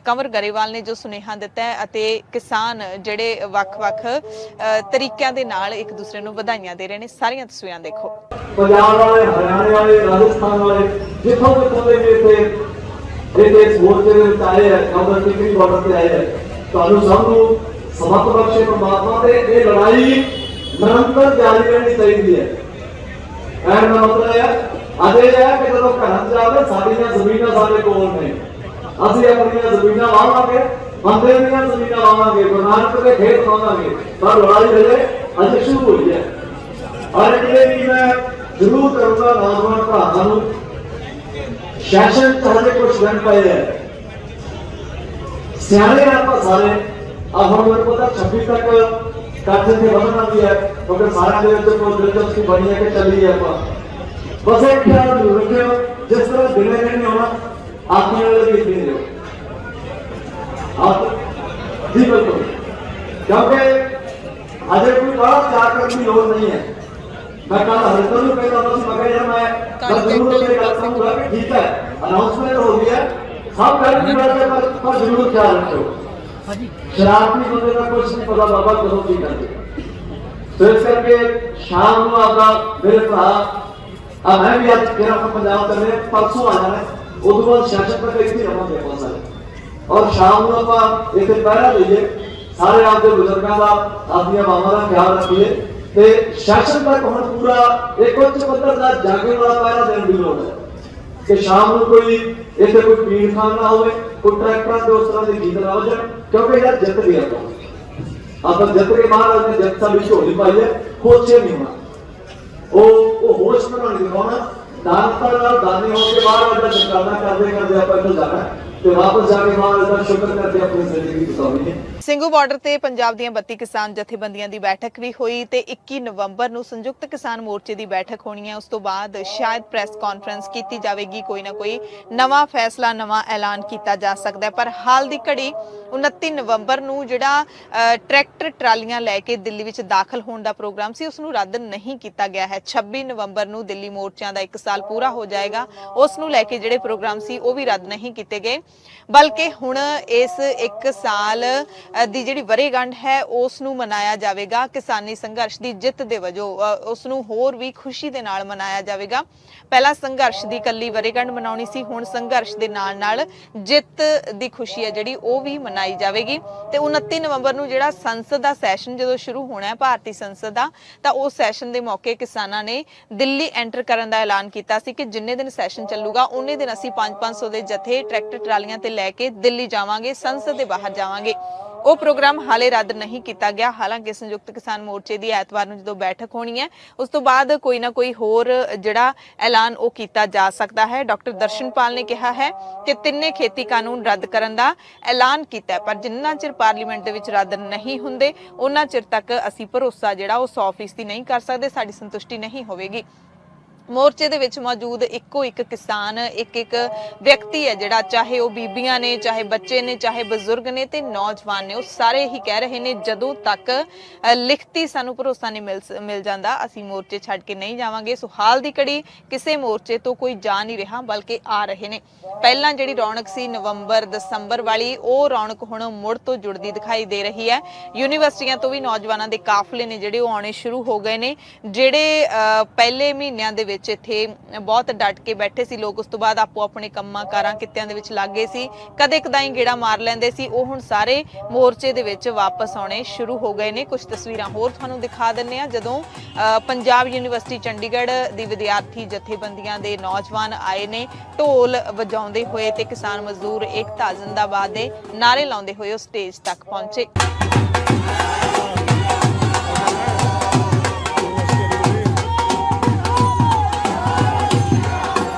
ਕੰਵਰ ਗਰੇਵਾਲ ਨੇ ਜੋ ਸੁਨੇਹਾ ਦਿੱਤਾ ਹੈ ਅਤੇ ਕਿਸਾਨ ਜਿਹੜੇ ਵੱਖ-ਵੱਖ ਤਰੀਕਿਆਂ ਦੇ ਨਾਲ ਇੱਕ ਦੂਸਰੇ ਨੂੰ ਵਧਾਈਆਂ ਦੇ ਰਹੇ ਨੇ। ਸਾਰੀਆਂ ਤਸਵੀਰਾਂ ਦੇਖੋ। ਪੰਜਾਬ ਵਾਲੇ, ਹਰਿਆਣੇ ਵਾਲੇ, ਰਾਜਸਥਾਨ ਵਾਲੇ ਜਿੱਥੋਂ ਦੇ ਇੱਥੇ ਇਸ ਮੋਰਚੇ ਦੇ ਵਿੱਚ ਆਏ ਹੈ, ਕੰਵਰ ਟਿਕਰੀ ਬਾਰਡਰ ਤੇ ਆਏ ਹੈ, ਤੁਹਾਨੂੰ ਸਭ ਨੂੰ ਸਮਤ ਬਖਸ਼ੇ ਪਰਮਾਤਮਾ ਤੇ ਇਹ ਲੜਾਈ ਨਿਰੰਤਰ ਜਾਰੀ ਰਹਿਣੀ ਚਾਹੀਦੀ ਹੈ। ਕਹਿਣ ਦਾ ਮਤਲਬ ਹੈ ਅੱਜ ਇਹ ਹੈ ਕਿ ਜਦੋਂ ਘਰਾਂ 'ਚ ਜਾਵੇ ਸਾਡੀਆਂ ਜ਼ਮੀਨਾਂ ਸਾਡੇ ਕੋਲ ਨੇ, ਅਸੀਂ ਆਪਣੀਆਂ ਜ਼ਮੀਨਾਂ ਵਾਵਾਂਗੇ, ਬੰਦੇ ਦੀਆਂ ਜ਼ਮੀਨਾਂ ਵਾਵਾਂਗੇ, ਗੁਰੂ ਨਾਨਕ ਦੇ ਖੇਤ ਵਾਵਾਂਗੇ, ਪਰ ਲੜਾਈ ਹਜੇ ਅੱਜ ਸ਼ੁਰੂ ਹੋਈ ਹੈ। ਔਰ ਇਹ ਵੀ ਮੈਂ ਜ਼ਰੂਰ ਕਰੂੰਗਾ ਨੌਜਵਾਨ ਭਰਾਵਾਂ ਨੂੰ, ਸੈਸ਼ਨ ਚਾਹੇ ਕੁਝ ਦਿਨ ਪਏ ਹੈ, ਸਿਆਣੇ ਆਪਾਂ ਸਾਰੇ ਹੁਣ ਮੈਨੂੰ ਪਤਾ 26 ਤੱਕ ਕਾਠੇ ਤੇ ਵਧਣਾ ਵੀ ਹੈ ਕਿਉਂਕਿ ਸਾਰਿਆਂ ਦੇ ਵਿੱਚ ਕੋਈ ਦਿਲਚਸਪੀ ਬਣੀ ਹੈ ਕਿ ਚੱਲੀਏ ਆਪਾਂ। ਬਸ ਇੱਕ ਖਿਆਲ ਜ਼ਰੂਰ ਰੱਖਿਓ, ਜਿਸ ਤਰ੍ਹਾਂ ਦਿਨੇ ਨਹੀਂ ਆਉਣਾ ਆਪਣੇ ਵੇਲੇ ਵੀ ਇੱਥੇ ਰਹੋ ਆਪ ਜੀ ਬਿਲਕੁਲ, ਕਿਉਂਕਿ ਅਜੇ ਕੋਈ ਬਾਹਰ ਤਿਆਰ ਕਰਨ ਦੀ ਲੋੜ ਨਹੀਂ ਹੈ। ਮੈਂ ਕੱਲ ਹਰਿੰਦਰ ਨੂੰ ਕਹਿੰਦਾ ਸੀ, ਮੈਂ ਕਿਹਾ ਮੈਂ ਜ਼ਰੂਰ ਇਹ ਗੱਲ ਕਰਾਂਗਾ ਕਿ ਠੀਕ ਹੈ ਅਨਾਉਂਸਮੈਂਟ ਹੋ ਗਈ ਹੈ, ਸਭ ਗੱਲ ਦੀ ਬਾਤ ਹੈ, ਪਰ ਜ਼ਰੂਰ ਖਿਆਲ ਰੱਖਿਓ ਸ਼ਰਾਰਤੀ ਬੰਦੇ ਦਾ ਕੁਝ ਨਹੀਂ ਪਤਾ ਬਾਬਾ ਕਦੋਂ ਕੀ ਕਰਦੇ। ਸੋ ਇਸ ਕਰਕੇ ਸ਼ਾਮ ਨੂੰ ਆਪਦਾ ਮੇਰੇ ਭਰਾ ਮੈਂ ਵੀ ਅੱਜ ਫਿਰ ਆਪਾਂ ਪੰਜਾਬ ਕਰਨੇ ਪਰਸੋਂ ਆ ਜਾਣਾ, ਉਦੋਂ ਬਾਅਦ ਸੈਸ਼ਨ ਤੱਕ ਇੱਥੇ ਰਹਾਂਗੇ ਆਪਾਂ ਸਾਰੇ। ਔਰ ਸ਼ਾਮ ਨੂੰ ਆਪਾਂ ਇੱਥੇ ਪਹਿਰਾ ਲਈਏ, ਸਾਰੇ ਆਪਦੇ ਬਜ਼ੁਰਗਾਂ ਦਾ, ਆਪਦੀਆਂ ਮਾਵਾਂ ਦਾ ਖਿਆਲ ਰੱਖੀਏ ਤੇ ਸੈਸ਼ਨ ਤੱਕ ਹੁਣ ਪੂਰਾ ਇੱਕ ਉੱਚ ਪੱਧਰ ਦਾ ਜਾਗਣ ਵਾਲਾ ਪਹਿਰਾ ਦੇਣ ਦੀ ਲੋੜ ਹੈ ਕਿ ਸ਼ਾਮ ਨੂੰ ਕੋਈ ਇੱਥੇ ਕੋਈ ਪੀਰ ਖਾਨ ਨਾ ਹੋਵੇ, ਕੋਈ ਟਰੈਕਟਰਾਂ ਦੇ ਉਸ ਤਰ੍ਹਾਂ ਦੇ ਗੀਤ ਨਾ ਹੋ ਜਾਣ, ਕਿਉਂਕਿ ਯਾਰ ਜਿੱਤ ਗਿਆ ਆਪਾਂ ਜਿੱਤ ਕੇ ਮਹਾਰਾਜ ਨੇ ਜਿੱਤ ਸਾਡੀ ਝੋਲੀ ਪਾਈ ਹੈ, ਖੋਚੇ ਨਹੀਂ ਹੋਣਾ, ਉਹ ਹੋਸ਼ ਬਣਾ ਕੇ ਦਿਖਾਉਣਾ। ਦਾਨਤਾ ਨਾਲ ਦਾਨੀ ਹੋ ਕੇ ਮਹਾਰਾਜ ਦਾ ਜਗਰਾਤਾ ਕਰਦੇ ਕਰਦੇ ਆਪਾਂ ਇੱਥੋਂ ਜਾਣਾ। ਤੇ ਵਾਪਸ ਜਾ ਕੇ ਮਾਂ ਦਾ ਸ਼ੁਕਰ ਕਰਕੇ ਆਪਣੀ ਜ਼ਿੰਦਗੀ ਬਿਤਾਉਣੀ ਹੈ। ਸਿੰਘੂ ਬਾਰਡਰ ਤੇ ਪੰਜਾਬ ਦੀਆਂ 32 ਕਿਸਾਨ ਜਥੇਬੰਦੀਆਂ ਦੀ ਬੈਠਕ ਵੀ ਹੋਈ ਤੇ 21 ਨਵੰਬਰ ਨੂੰ ਸੰਯੁਕਤ ਕਿਸਾਨ ਮੋਰਚੇ ਦੀ ਬੈਠਕ ਹੋਣੀ ਹੈ। ਉਸ ਤੋਂ ਬਾਅਦ ਸ਼ਾਇਦ ਪ੍ਰੈਸ ਕਾਨਫਰੰਸ ਕੀਤੀ ਜਾਵੇਗੀ, ਕੋਈ ਨਾ ਕੋਈ ਨਵਾਂ ਫੈਸਲਾ, ਨਵਾਂ ਐਲਾਨ ਕੀਤਾ ਜਾ ਸਕਦਾ ਹੈ। ਪਰ ਹਾਲ ਦੀ ਘੜੀ 29 ਨਵੰਬਰ ਨੂੰ ਜਿਹੜਾ ਟਰੈਕਟਰ ਟਰਾਲੀਆਂ ਲੈ ਕੇ ਦਿੱਲੀ ਵਿੱਚ ਦਾਖਲ ਹੋਣ ਦਾ ਪ੍ਰੋਗਰਾਮ ਸੀ, ਉਸ ਨੂੰ ਰੱਦ ਨਹੀਂ ਕੀਤਾ ਗਿਆ ਹੈ। 26 ਨਵੰਬਰ ਨੂੰ ਦਿੱਲੀ ਮੋਰਚਿਆਂ ਦਾ 1 ਸਾਲ ਪੂਰਾ ਹੋ ਜਾਏਗਾ। ਉਸ ਨੂੰ ਲੈ ਕੇ ਜਿਹੜੇ ਪ੍ਰੋਗਰਾਮ ਸੀ ਉਹ ਵੀ ਰੱਦ ਨਹੀਂ ਕੀਤੇ ਗਏ, ਬਲਕਿ ਹੁਣ ਇਸ 1 ਸਾਲ ਦੀ ਜਿਹੜੀ ਵਰ੍ਹੇਗੰਢ ਹੈ ਉਸ ਨੂੰ ਮਨਾਇਆ ਜਾਵੇਗਾ ਕਿਸਾਨੀ ਸੰਘਰਸ਼ ਦੀ ਜਿੱਤ ਦੇ ਵਜੋਂ। ਉਸ ਨੂੰ ਹੋਰ ਵੀ ਖੁਸ਼ੀ ਦੇ ਨਾਲ ਮਨਾਇਆ ਜਾਵੇਗਾ। ਪਹਿਲਾਂ ਸੰਘਰਸ਼ ਦੀ ਇਕੱਲੀ ਵਰ੍ਹੇਗੰਢ ਮਨਾਉਣੀ ਸੀ, ਹੁਣ ਸੰਘਰਸ਼ ਦੇ ਨਾਲ ਨਾਲ ਜਿੱਤ ਦੀ ਖੁਸ਼ੀ ਹੈ ਜਿਹੜੀ ਉਹ ਵੀ ਮਨਾਈ ਜਾਵੇਗੀ। ਤੇ 29 ਨਵੰਬਰ ਨੂੰ ਜਿਹੜਾ ਸੰਸਦ ਦਾ ਸੈਸ਼ਨ ਜਦੋਂ ਸ਼ੁਰੂ ਹੋਣਾ ਹੈ, ਭਾਰਤੀ ਸੰਸਦ ਦਾ, ਤਾਂ ਉਸ ਸੈਸ਼ਨ ਦੇ ਮੌਕੇ ਕਿਸਾਨਾਂ ਨੇ ਦਿੱਲੀ ਐਂਟਰ ਕਰਨ ਦਾ ਐਲਾਨ ਕੀਤਾ ਸੀ ਕਿ ਜਿੰਨੇ ਦਿਨ ਸੈਸ਼ਨ ਚੱਲੂਗਾ ਉਹਨੇ ਦਿਨ ਅਸੀਂ 500 ਦੇ ਜਥੇ ਟਰੈਕਟਰ ਟਰਾਲੀਆਂ ਤੇ ਲੈ ਕੇ ਦਿੱਲੀ ਜਾਵਾਂਗੇ, ਸੰਸਦ ਦੇ ਬਾਹਰ ਜਾਵਾਂਗੇ। ਉਹ ਪ੍ਰੋਗਰਾਮ ਹਾਲੇ ਰੱਦ ਨਹੀਂ ਕੀਤਾ ਗਿਆ। ਹਾਲਾਂਕਿ ਸੰਯੁਕਤ ਕਿਸਾਨ ਮੋਰਚੇ ਦੀ ਐਤਵਾਰ ਨੂੰ ਜਦੋਂ ਬੈਠਕ ਹੋਣੀ ਹੈ, ਉਸ ਤੋਂ ਬਾਅਦ ਕੋਈ ਨਾ ਕੋਈ ਹੋਰ ਜਿਹੜਾ ਐਲਾਨ ਉਹ ਕੀਤਾ ਜਾ ਸਕਦਾ ਹੈ। ਡਾਕਟਰ ਦਰਸ਼ਨਪਾਲ ਨੇ ਕਿਹਾ ਹੈ ਕਿ ਤਿੰਨੇ ਖੇਤੀ ਕਾਨੂੰਨ ਰੱਦ ਕਰਨ ਦਾ ਐਲਾਨ ਕੀਤਾ ਹੈ, ਪਰ ਜਿੰਨਾ ਚਿਰ ਪਾਰਲੀਮੈਂਟ ਦੇ ਵਿੱਚ ਰੱਦ ਨਹੀਂ ਹੁੰਦੇ ਉਹਨਾਂ ਚਿਰ ਤੱਕ ਅਸੀਂ ਭਰੋਸਾ ਜਿਹੜਾ ਉਹ 100% ਨਹੀਂ ਕਰ ਸਕਦੇ, ਸਾਡੀ ਸੰਤੁਸ਼ਟੀ ਨਹੀਂ ਹੋਵੇਗੀ। ਮੋਰਚੇ ਦੇ ਵਿੱਚ ਮੌਜੂਦ ਇੱਕੋ ਇੱਕ ਕਿਸਾਨ, ਇੱਕ ਵਿਅਕਤੀ ਹੈ ਜਿਹੜਾ, ਚਾਹੇ ਉਹ ਬੀਬੀਆਂ ਨੇ, ਚਾਹੇ ਬੱਚੇ ਨੇ, ਚਾਹੇ ਬਜ਼ੁਰਗ ਨੇ ਤੇ ਨੌਜਵਾਨ ਨੇ, ਉਹ ਸਾਰੇ ਹੀ ਕਹਿ ਰਹੇ ਨੇ ਜਦੋਂ ਤੱਕ ਲਿਖਤੀ ਸਾਨੂੰ ਭਰੋਸਾ ਨਹੀਂ ਮਿਲ ਜਾਂਦਾ ਅਸੀਂ ਮੋਰਚੇ ਛੱਡ ਕੇ ਨਹੀਂ ਜਾਵਾਂਗੇ। ਸੋ ਹਾਲ ਦੀ ਘੜੀ ਕਿਸੇ ਮੋਰਚੇ ਤੋਂ ਕੋਈ ਜਾ ਨਹੀਂ ਰਿਹਾ, ਬਲਕਿ ਆ ਰਹੇ ਨੇ। ਪਹਿਲਾਂ ਜਿਹੜੀ ਰੌਣਕ ਸੀ ਨਵੰਬਰ ਦਸੰਬਰ ਵਾਲੀ, ਉਹ ਰੌਣਕ ਹੁਣ ਮੁੜ ਤੋਂ ਜੁੜਦੀ ਦਿਖਾਈ ਦੇ ਰਹੀ ਹੈ। ਯੂਨੀਵਰਸਿਟੀਆਂ ਤੋਂ ਵੀ ਨੌਜਵਾਨਾਂ ਦੇ ਕਾਫਲੇ ਨੇ ਜਿਹੜੇ ਉਹ ਆਉਣੇ ਸ਼ੁਰੂ ਹੋ ਗਏ ਨੇ। ਜਿਹੜੇ ਪਹਿਲੇ ਮਹੀਨਿਆਂ ਦੇ ਵਿੱਚ ਇੱਥੇ ਬਹੁਤ ਡਟ ਕੇ ਬੈਠੇ ਸੀ ਲੋਕ, ਉਸ ਤੋਂ ਬਾਅਦ ਆਪੋ ਆਪਣੇ ਕੰਮਾਂ ਕਾਰਾਂ ਕਿੱਤਿਆਂ ਦੇ ਵਿੱਚ ਲੱਗ ਗਏ ਸੀ, ਕਦੇ ਕਦਾਈ ਗੇੜਾ ਮਾਰ ਲੈਂਦੇ ਸੀ, ਉਹ ਹੁਣ ਸਾਰੇ ਮੋਰਚੇ ਦੇ ਵਿੱਚ ਵਾਪਸ ਆਉਣੇ ਸ਼ੁਰੂ ਹੋ ਗਏ ਨੇ। ਕੁਝ ਤਸਵੀਰਾਂ ਹੋਰ ਤੁਹਾਨੂੰ ਦਿਖਾ ਦਿੰਨੇ ਆ ਜਦੋਂ ਪੰਜਾਬ ਯੂਨੀਵਰਸਿਟੀ ਚੰਡੀਗੜ੍ਹ ਦੀ ਵਿਦਿਆਰਥੀ ਜਥੇਬੰਦੀਆਂ ਦੇ ਨੌਜਵਾਨ ਆਏ ਨੇ, ਢੋਲ ਵਜਾਉਂਦੇ ਹੋਏ ਤੇ ਕਿਸਾਨ ਮਜ਼ਦੂਰ ਏਕਤਾ ਜ਼ਿੰਦਾਬਾਦ ਦੇ ਨਾਰੇ ਲਾਉਂਦੇ ਹੋਏ ਉਹ ਸਟੇਜ ਤੱਕ ਪਹੁੰਚੇ।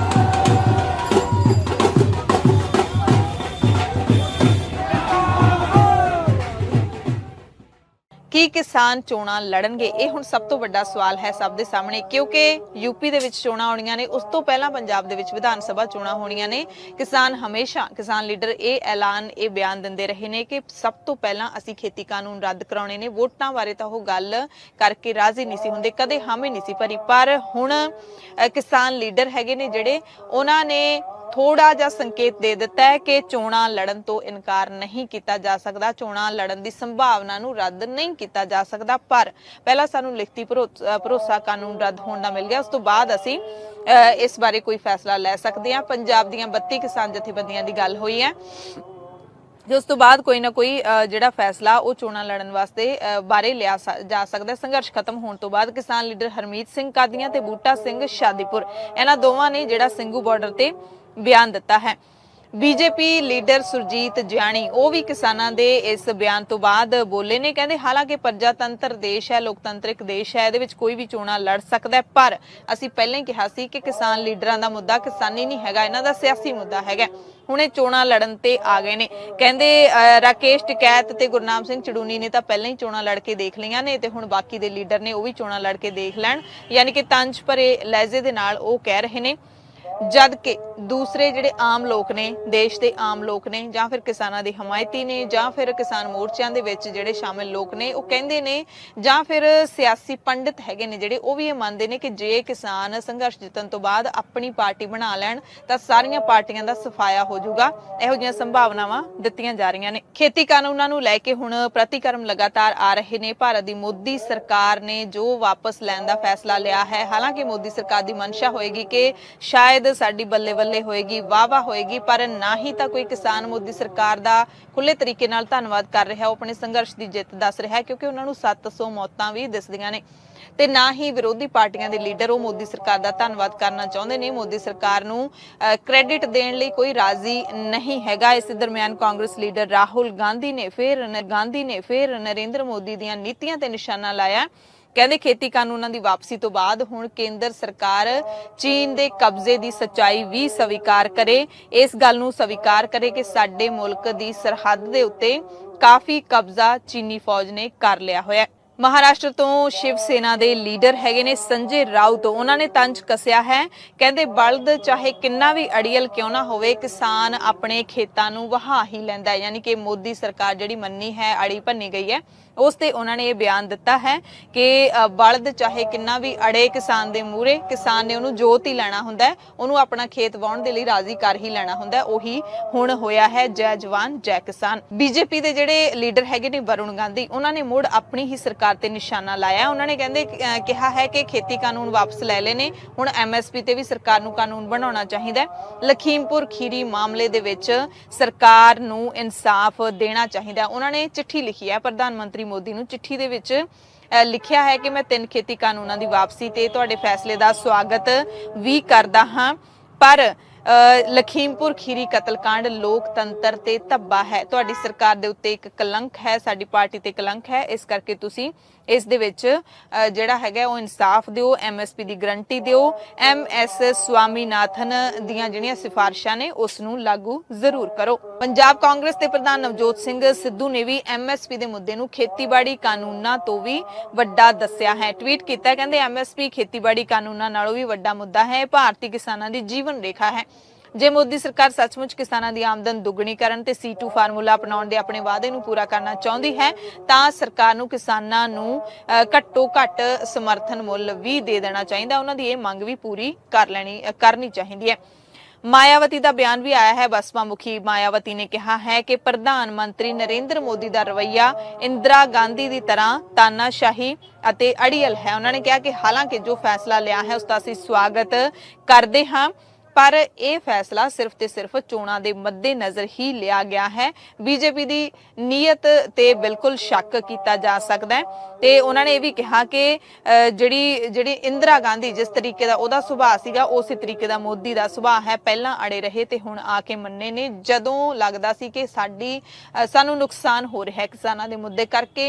ਕੀ ਕਿਸਾਨ ਚੋਣਾਂ ਲੜਨਗੇ? ਇਹ ਹੁਣ ਸਭ ਤੋਂ ਵੱਡਾ ਸਵਾਲ ਹੈ ਸਭ ਦੇ ਸਾਹਮਣੇ, ਕਿਉਂਕਿ ਯੂਪੀ ਦੇ ਵਿੱਚ ਚੋਣਾਂ ਆਉਣੀਆਂ ਨੇ, ਉਸ ਤੋਂ ਪਹਿਲਾਂ ਪੰਜਾਬ ਦੇ ਵਿੱਚ ਵਿਧਾਨ ਸਭਾ ਚੋਣਾਂ ਹੋਣੀਆਂ ਨੇ। ਕਿਸਾਨ ਹਮੇਸ਼ਾ, ਕਿਸਾਨ ਲੀਡਰ ਇਹ ਬਿਆਨ ਦਿੰਦੇ ਰਹੇ ਨੇ ਕਿ ਸਭ ਤੋਂ ਪਹਿਲਾਂ ਅਸੀਂ ਖੇਤੀ ਕਾਨੂੰਨ ਰੱਦ ਕਰਾਉਣੇ ਨੇ। ਵੋਟਾਂ ਬਾਰੇ ਤਾਂ ਉਹ ਗੱਲ ਕਰਕੇ ਰਾਜ਼ੀ ਨਹੀਂ ਸੀ ਹੁੰਦੇ, ਕਦੇ ਹਾਮੀ ਨਹੀਂ ਸੀ ਭਰੀ, ਪਰ ਹੁਣ ਕਿਸਾਨ ਲੀਡਰ ਹੈਗੇ ਨੇ ਜਿਹੜੇ, ਉਹਨਾਂ ਨੇ ਥੋੜਾ ਜਿਹਾ ਸੰਕੇਤ ਦੇ ਦਿੱਤਾ ਹੈ ਕਿ ਚੋਣਾਂ ਲੜਨ ਤੋਂ ਇਨਕਾਰ ਨਹੀਂ ਕੀਤਾ ਜਾ ਸਕਦਾ, ਚੋਣਾਂ ਲੜਨ ਦੀ ਸੰਭਾਵਨਾ ਨੂੰ ਰੱਦ ਨਹੀਂ ਕੀਤਾ ਜਾ ਸਕਦਾ। ਪਰ ਪਹਿਲਾਂ ਸਾਨੂੰ ਲਿਖਤੀ ਭਰੋਸਾ ਕਾਨੂੰਨ ਰੱਦ ਹੋਣ ਦਾ ਮਿਲ ਗਿਆ, ਉਸ ਤੋਂ ਬਾਅਦ ਅਸੀਂ ਇਸ ਬਾਰੇ ਕੋਈ ਫੈਸਲਾ ਲੈ ਸਕਦੇ ਹਾਂ। ਪੰਜਾਬ ਦੀਆਂ 32 ਕਿਸਾਨ ਜਥੇਬੰਦੀਆਂ ਦੀ ਗੱਲ ਹੋਈ ਹੈ, ਉਸ ਤੋਂ ਬਾਅਦ ਕੋਈ ਨਾ ਕੋਈ ਜਿਹੜਾ ਫੈਸਲਾ ਉਹ ਚੋਣਾਂ ਲੜਨ ਵਾਸਤੇ ਬਾਰੇ ਲਿਆ ਜਾ ਸਕਦਾ। ਸੰਘਰਸ਼ ਖਤਮ ਹੋਣ ਤੋਂ ਬਾਅਦ ਕਿਸਾਨ ਲੀਡਰ ਹਰਮੀਤ ਸਿੰਘ ਕਾਦੀਆਂ ਤੇ ਬੂਟਾ ਸਿੰਘ ਸ਼ਾਦੀਪੁਰ, ਇਹਨਾਂ ਦੋਵਾਂ ਨੇ ਜਿਹੜਾ ਸਿੰਘੂ ਬਾਰਡਰ ਤੇ ਬਿਆਨ ਦਿੱਤਾ ਹੈ। ਬੀਜੇਪੀ ਲੀਡਰ ਸੁਰਜੀਤ ਜਿਆਣੀ ਉਹ ਵੀ ਕਿਸਾਨਾਂ ਦੇ ਇਸ ਬਿਆਨ ਤੋਂ ਬਾਅਦ ਬੋਲੇ ਨੇ, ਕਹਿੰਦੇ ਹਾਲਾਂਕਿ ਪ੍ਰਜਾਤੰਤਰ ਦੇਸ਼ ਹੈ, ਲੋਕਤੰਤਰਿਕ ਦੇਸ਼ ਹੈ, ਇਹਦੇ ਵਿੱਚ ਕੋਈ ਵੀ ਚੋਣਾਂ ਲੜ ਸਕਦਾ ਹੈ, ਪਰ ਅਸੀਂ ਪਹਿਲਾਂ ਹੀ ਕਿਹਾ ਸੀ ਕਿ ਕਿਸਾਨ ਲੀਡਰਾਂ ਦਾ ਮੁੱਦਾ ਕਿਸਾਨੀ ਨਹੀਂ ਹੈਗਾ, ਇਹਨਾਂ ਦਾ ਸਿਆਸੀ ਮੁੱਦਾ ਹੈਗਾ। ਹੁਣ ਇਹ ਚੋਣਾਂ ਲੜਨ ਤੇ ਆ ਗਏ ਨੇ। ਕਹਿੰਦੇ ਰਾਕੇਸ਼ ਟਿਕੈਤ ਤੇ ਗੁਰਨਾਮ ਸਿੰਘ ਚੜੂਨੀ ਨੇ ਤਾਂ ਪਹਿਲਾਂ ਹੀ ਚੋਣਾਂ ਲੜ ਕੇ ਦੇਖ ਲਈਆਂ ਨੇ ਤੇ ਹੁਣ ਬਾਕੀ ਦੇ ਲੀਡਰ ਨੇ ਉਹ ਵੀ ਚੋਣਾਂ ਲੜ ਕੇ ਦੇਖ ਲੈਣ, ਯਾਨੀ ਕਿ ਤੰਜ ਭਰੇ ਲਹਿਜੇ ਦੇ ਨਾਲ ਉਹ ਕਹਿ ਰਹੇ ਨੇ। ਜਦ ਕਿ ਦੂਸਰੇ ਜਿਹੜੇ ਆਮ ਲੋਕ ਨੇ, ਦੇਸ਼ ਦੇ ਆਮ ਲੋਕ ਨੇ, ਜਾਂ ਫਿਰ ਕਿਸਾਨਾਂ ਦੇ ਹਮਾਇਤੀ ਨੇ, ਜਾਂ ਫਿਰ ਕਿਸਾਨ ਮੋਰਚਿਆਂ ਦੇ ਵਿੱਚ ਜਿਹੜੇ ਸ਼ਾਮਿਲ ਲੋਕ ਨੇ, ਉਹ ਕਹਿੰਦੇ ਨੇ, ਜਾਂ ਫਿਰ ਸਿਆਸੀ ਪੰਡਿਤ ਹੈਗੇ ਨੇ ਜਿਹੜੇ, ਉਹ ਵੀ ਇਹ ਮੰਨਦੇ ਨੇ ਕਿ ਜੇ ਕਿਸਾਨ ਸੰਘਰਸ਼ ਜਿੱਤਣ ਤੋਂ ਬਾਅਦ ਆਪਣੀ ਪਾਰਟੀ ਬਣਾ ਲੈਣ ਤਾਂ ਸਾਰੀਆਂ ਪਾਰਟੀਆਂ ਦਾ ਸਫਾਇਆ ਹੋ ਜਾਊਗਾ। ਇਹੋ ਜਿਹੀਆਂ ਸੰਭਾਵਨਾਵਾਂ ਦਿੱਤੀਆਂ ਜਾ ਰਹੀਆਂ ਨੇ। ਖੇਤੀ ਕਾਨੂੰਨਾਂ ਨੂੰ ਲੈ ਕੇ ਹੁਣ ਪ੍ਰਤੀਕਰਮ ਲਗਾਤਾਰ ਆ ਰਹੇ ਨੇ। ਭਾਰਤ ਦੀ ਮੋਦੀ ਸਰਕਾਰ ਨੇ ਜੋ ਵਾਪਸ ਲੈਣ ਦਾ ਫੈਸਲਾ ਲਿਆ ਹੈ, ਹਾਲਾਂਕਿ ਮੋਦੀ ਸਰਕਾਰ ਦੀ ਮਨਸ਼ਾ ਹੋਏਗੀ ਕਿ ਸ਼ਾਇਦ ਸਾਡੀ ਬੱਲੇ ਬੱਲੇ ਹੋਏਗੀ, ਵਾਹ ਹੋਏਗੀ, ਪਰ ਨਾ ਹੀ ਤਾਂ ਕੋਈ ਕਿਸਾਨ ਮੋਦੀ ਸਰਕਾਰ ਦਾ ਖੁੱਲੇ ਤਰੀਕੇ ਨਾਲ ਧੰਨਵਾਦ ਕਰ ਰਿਹਾ, ਉਹ ਆਪਣੇ ਸੰਘਰਸ਼ ਦੀ ਜਿੱਤ ਦੱਸ ਰਿਹਾ, ਕਿਉਂਕਿ ਉਹਨਾਂ ਨੂੰ 700 ਮੌਤਾਂ ਵੀ ਦਿਸਦੀਆਂ ਨੇ, ਤੇ ਨਾ ਹੀ ਵਿਰੋਧੀ ਪਾਰਟੀਆਂ ਦੇ ਲੀਡਰ ਉਹ ਮੋਦੀ ਸਰਕਾਰ ਦਾ ਧੰਨਵਾਦ ਕਰਨਾ ਚਾਹੁੰਦੇ ਨੇ। ਮੋਦੀ ਸਰਕਾਰ ਨੂੰ ਕ੍ਰੈਡਿਟ ਦੇਣ ਲਈ ਕੋਈ ਰਾਜ਼ੀ ਨਹੀਂ ਹੈਗਾ। ਇਸ ਦਰਮਿਆਨ ਕਾਂਗਰਸ ਲੀਡਰ ਰਾਹੁਲ ਗਾਂਧੀ ਨੇ ਫਿਰ ਨਰਿੰਦਰ ਮੋਦੀ ਦੀਆਂ ਨੀਤੀਆਂ ਤੇ ਨਿਸ਼ਾਨਾ ਲਾਇਆ ਕਹਿੰਦੇ ਖੇਤੀ ਕਾਨੂੰਨਾਂ ਦੀ ਵਾਪਸੀ ਤੋਂ ਬਾਅਦ ਹੁਣ ਕੇਂਦਰ ਸਰਕਾਰ ਚੀਨ ਦੇ ਕਬਜ਼ੇ ਦੀ ਸੱਚਾਈ ਵੀ ਸਵੀਕਾਰ ਕਰੇ, ਇਸ ਗੱਲ ਨੂੰ ਸਵੀਕਾਰ ਕਰੇ ਕਿ ਸਾਡੇ ਮੁਲਕ ਦੀ ਸਰਹੱਦ ਦੇ ਉੱਤੇ ਕਾਫੀ ਕਬਜ਼ਾ ਚੀਨੀ ਫੌਜ ਨੇ ਕਰ ਲਿਆ ਹੋਇਆ ਹੈ। महाराष्ट्र तो शिव सेना के लीडर हैगे ने संजय राउत, उन्होंने तंज कसिया है, कहते बलद चाहे किन्ना भी अड़ियल क्यों ना होवे किसान अपने खेतां नूं वहा ही लैंदा है। यानी कि मोदी सरकार जिहड़ी मन्नी है अड़ी भन्नी गई है उस ते उन्होंने ये बयान दिता है कि बलद चाहे किन्ना भी अड़े किसान दे मूहरे, किसान ने उन्होंने जोत ही लैना हुंदा है, उन्होंने अपना खेत वाहण दे लई राजी कर ही लैना हुंदा है। उही हुण होया है जय जवान जय किसान। बीजेपी दे जिहड़े लीडर हैगे ने वरुण गांधी, उन्होंने मुड़ अपनी ही सरकार ते निशाना लाया। उन्होंने कहंदे कहा है कि खेती कानून वापस ले लेने, हुण MSP ते भी सरकार नूं कानून बनाउणा चाहीदा है। लखीमपुर खीरी मामले दे विच सरकार नूं इंसाफ देना चाहीदा। उन्होंने चिट्ठी लिखी है प्रधानमंत्री मोदी नूं, चिट्ठी दे विच लिखिया है कि मैं 3 खेती कानूनां दी वापसी ते तुहाडे फैसले दा स्वागत भी करदा हां, पर लखीमपुर खीरी कतलकांड लोकतंत्र ते धब्बा है, तुहाडी सरकार दे उत्ते एक कलंक है, साडी पार्टी ते कलंक है, इस करके तुसीं इस दे विच जिहड़ा हैगा ओह इंसाफ दिओ, MSP दी गारंटी दिओ, MS स्वामीनाथन दीआं जिहड़ियां सिफारिशां ने उस नूं लागू जरूर करो। पंजाब कांग्रेस दे प्रधान नवजोत सिंह सिद्धू ने भी MSP दे मुद्दे नूं खेतीबाड़ी कानूनां तो भी वड्डा दस्सिया है। ट्वीट कीता, कहंदे MSP खेतीबाड़ी कानूनां नालों भी वड्डा मुद्दा है, भारतीय किसानां दी जीवन रेखा है। जे मोदी सरकार सचमुच किसानां दी आमदन दुगणी करन ते C2 फार्मूला अपनाउण दे अपने वादे नूं पूरा करना चाहुंदी है तां सरकार नूं किसानां नूं घट्टो घट्ट समर्थन मुੱਲ भी दे देना चाहिदा। उन्हां दी इह मंग भी पूरी करनी चाहिदी है। मायावती का बयान भी आया है। बसपा मुखी मायावती ने कहा है कि प्रधानमंत्री नरेंद्र मोदी का रवैया इंदिरा गांधी की तरह तानाशाही अते अड़ियल है। उन्होंने कहा कि हालांकि जो फैसला लिया है उसका असीं स्वागत करते हाँ, पर यह फैसला सिर्फ ते सिर्फ चोणां दे मद्दे नज़र ही लिया गया है। बीजेपी की नीयत ते बिल्कुल शक किया जा सकता है। ते उन्होंने ये भी कहा कि जिहड़ी इंदिरा गांधी जिस तरीके का उहदा सुभाਅ सीगा उस तरीके का मोदी का सुभाਅ है। पहलां अड़े रहे ते हुण आके मन्ने ने, जदों लगदा सी कि सानूं नुकसान हो रहा है किसानां दे मुद्दे करके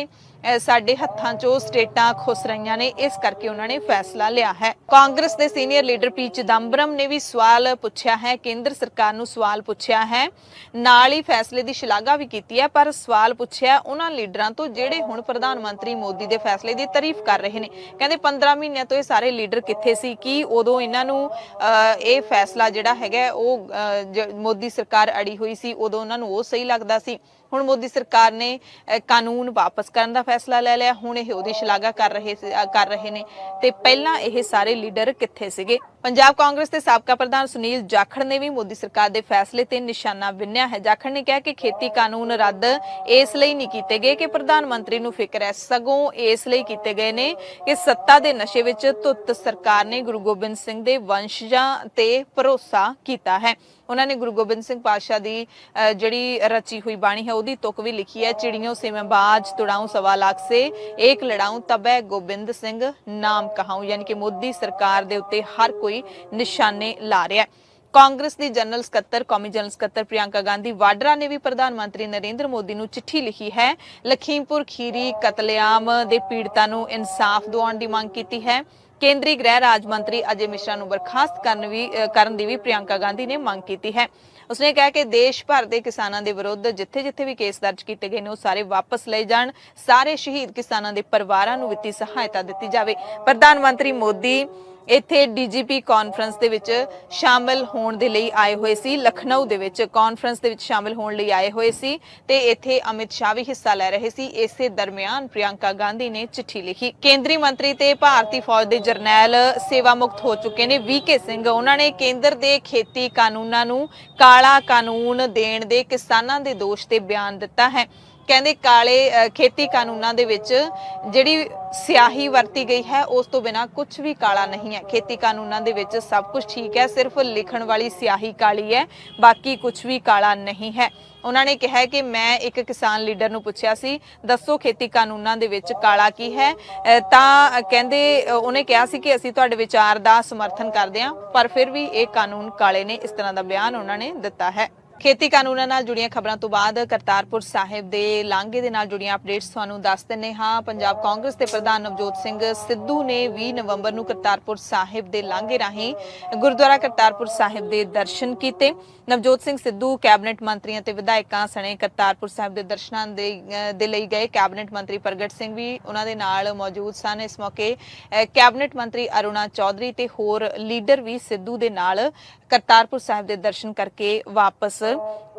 साडे हत्थां चों स्टेटां खुस रहीआं ने, इस करके उन्होंने फैसला लिया है। कांग्रेस के सीनियर लीडर पी चिदंबरम ने भी सवाल पूछा है, केंद्र सरकार नूं सवाल पूछा है, नाल ही फैसले की शलाघा भी की है, पर सवाल पूछा उन्हां लीडरां तो जिहड़े हुण प्रधानमंत्री मोदी दे फैसले की तारीफ कर रहे हैं। कहंदे 15 महीनों तो ये सारे लीडर कित्थे सी कि उदों इन्हां नूं ये फैसला जिहड़ा हैगा ओह मोदी सरकार अड़ी हुई सी, उदों उन्हां नूं ओह सही लगदा सी। हुण मोदी सरकार ने कानून वापस करने का फैसला ले लिया, हुण इह उहदी शलाघा कर रहे ने, ते पहलां इह सारे लीडर कित्थे सीगे। पंजाब कांग्रेस के साबका प्रधान सुनील जाखड़ ने भी मोदी सरकार के फैसले ते निशाना बिन्निया है। जाखड़ ने कहा कि खेती कानून रद्द इसलिए नहीं किए गए कि प्रधानमंत्री नूं फिक्र है, सगों इसलिए किए गए ने कि सत्ता के नशे विच धुत सरकार ने गुरु गोबिंद सिंह के वंशजां ते भरोसा किया है। उन्होंने गुरु गोबिंद सिंह पातशाह की जिहड़ी रची हुई बाणी है उहदी तुक भी लिखी है, चिड़ियों से मैं बाज तुड़ाऊं 1.25 लाख से एक लड़ाऊं तबै गोबिंद सिंह नाम कहाऊं। यानी कि मोदी सरकार दे उत्ते हर कोई निशाने ला रहा है। कांग्रेस की जनरल सकत्तर कौमी जनरल सकत्तर प्रियंका गांधी वाड्रा ने भी प्रधानमंत्री नरेंद्र मोदी नूं चिट्ठी लिखी है, लखीमपुर खीरी कतलेआम दे पीड़ितां नूं इंसाफ दिवाउण दी मंग कीती है। केंद्रीय गृह राज मंत्री अजय मिश्रा नूं बर्खास्त करन दी भी प्रियंका गांधी ने मंग की है। उसने कहा कि देश भर के किसानों के विरुद्ध जिथे जिथे भी केस दर्ज किए गए हैं सारे वापस ले जाण, सारे शहीद किसानों के परिवारों नूं वित्ती सहायता दी जाए। प्रधानमंत्री मोदी इत्थे DGP कॉन्फ्रेंस दे विच शामिल होण दे लई आए हुए सी, लखनऊ दे विच कॉन्फ्रेंस दे विच शामिल होण लई आए हुए सी ते इत्थे अमित शाह भी हिस्सा ले रहे सी। इसे दरमियान प्रियंका गांधी ने चिट्ठी लिखी। केंद्रीय मंत्री ते भारतीय फौज दे जरनैल सेवा मुक्त हो चुके ने VK सिंह, उन्होंने केंद्र दे खेती कानूनां नूं काला कानून देण दे किसानां दे दोष ते बयान दिता है। कहंदे काले खेती कानूनां दे विच जिहड़ी स्याही वरती गई है उस तो बिना कुछ भी काला नहीं है। खेती कानूनां दे विच सब कुछ ठीक है, सिर्फ लिखण वाली स्याही काली है, बाकी कुछ भी काला नहीं है। उन्होंने कहा कि मैं एक किसान लीडर नूं पुछया सी दसो खेती कानूनां दे विच काला की है, तां कहंदे उन्हें कहा सी कि असीं तुहाडे विचार दा समर्थन करदे हां, पर फिर भी ये कानून काले ने। इस तरह का बयान उन्होंने दिता है। ਖੇਤੀ ਕਾਨੂੰਨਾਂ ਨਾਲ ਜੁੜੀਆਂ ਖਬਰਾਂ ਤੋਂ ਬਾਅਦ ਕਰਤਾਰਪੁਰ ਸਾਹਿਬ ਦੇ ਲਾਂਘੇ ਦੇ ਨਾਲ ਜੁੜੀਆਂ ਅਪਡੇਟਸ ਤੁਹਾਨੂੰ ਦੱਸ ਦਿੰਨੇ ਹਾਂ। ਪੰਜਾਬ ਕਾਂਗਰਸ ਦੇ ਪ੍ਰਧਾਨ ਨਵਜੋਤ ਸਿੰਘ ਸਿੱਧੂ ਨੇ 20 ਨਵੰਬਰ ਨੂੰ ਕਰਤਾਰਪੁਰ ਸਾਹਿਬ ਦੇ ਲਾਂਘੇ ਰਾਹੀਂ ਗੁਰਦੁਆਰਾ ਕਰਤਾਰਪੁਰ ਸਾਹਿਬ ਦੇ ਦਰਸ਼ਨ ਕੀਤੇ। ਨਵਜੋਤ ਸਿੰਘ ਸਿੱਧੂ ਕੈਬਨਿਟ ਮੰਤਰੀਆਂ ਤੇ ਵਿਧਾਇਕਾਂ ਸਣੇ ਕਰਤਾਰਪੁਰ ਸਾਹਿਬ ਦੇ ਦਰਸ਼ਨਾਂ ਦੇ ਲਈ ਗਏ। ਕੈਬਨਿਟ ਮੰਤਰੀ ਪ੍ਰਗਟ ਸਿੰਘ ਵੀ ਉਹਨਾਂ ਦੇ ਨਾਲ ਮੌਜੂਦ ਸਨ। ਇਸ ਮੌਕੇ ਕੈਬਨਿਟ ਮੰਤਰੀ ਅਰੁਣਾ ਚੌਧਰੀ ਤੇ ਹੋਰ ਲੀਡਰ ਵੀ ਸਿੱਧੂ ਦੇ ਨਾਲ ਕਰਤਾਰਪੁਰ ਸਾਹਿਬ ਦੇ ਦਰਸ਼ਨ ਕਰਕੇ ਵਾਪਸ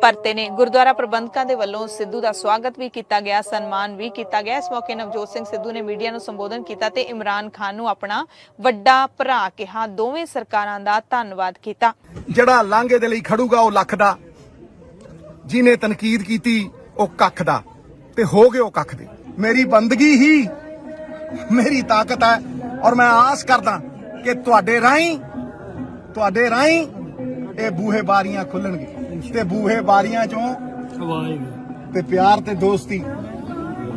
ਪਰਤੇ ਨੇ। ਗੁਰਦੁਆਰਾ ਪ੍ਰਬੰਧਕਾਂ ਦੇ ਵੱਲੋਂ ਸਿੱਧੂ ਦਾ ਸਵਾਗਤ ਵੀ ਕੀਤਾ ਗਿਆ, ਸਨਮਾਨ ਵੀ ਕੀਤਾ ਗਿਆ। ਇਸ ਮੌਕੇ ਨਵਜੋਤ ਸਿੰਘ ਸਿੱਧੂ ਨੇ ਮੀਡੀਆ ਨੂੰ ਸੰਬੋਧਨ ਕੀਤਾ ਤੇ ਇਮਰਾਨ ਖਾਨ ਨੂੰ ਆਪਣਾ ਵੱਡਾ ਭਰਾ ਕਿਹਾ। ਦੋਵੇਂ ਸਰਕਾਰਾਂ ਦਾ ਧੰਨਵਾਦ ਕੀਤਾ। ਜਿਹੜਾ ਲਾਂਘੇ ਦੇ ਲਈ ਖੜੂਗਾ ਉਹ ਲੱਖ ਦਾ, ਜਿਹਨੇ ਤਨਕੀਦ ਕੀਤੀ ਉਹ ਕੱਖ ਦਾ, ਤੇ ਹੋ ਗਏ ਉਹ ਕੱਖ ਦੇ। ਮੇਰੀ ਬੰਦਗੀ ਹੀ ਮੇਰੀ ਤਾਕਤ ਹੈ ਔਰ ਮੈਂ ਆਸ ਕਰਦਾ ਕਿ ਤੁਹਾਡੇ ਰਾਹੀਂ ਇਹ ਬੂਹੇ ਬਾਰੀਆਂ ਖੁੱਲਣਗੇ ਤੇ ਬੂਹੇ ਬਾਰੀਆਂ ਚੋਂ ਤੇ ਪਿਆਰ ਤੇ ਦੋਸਤੀ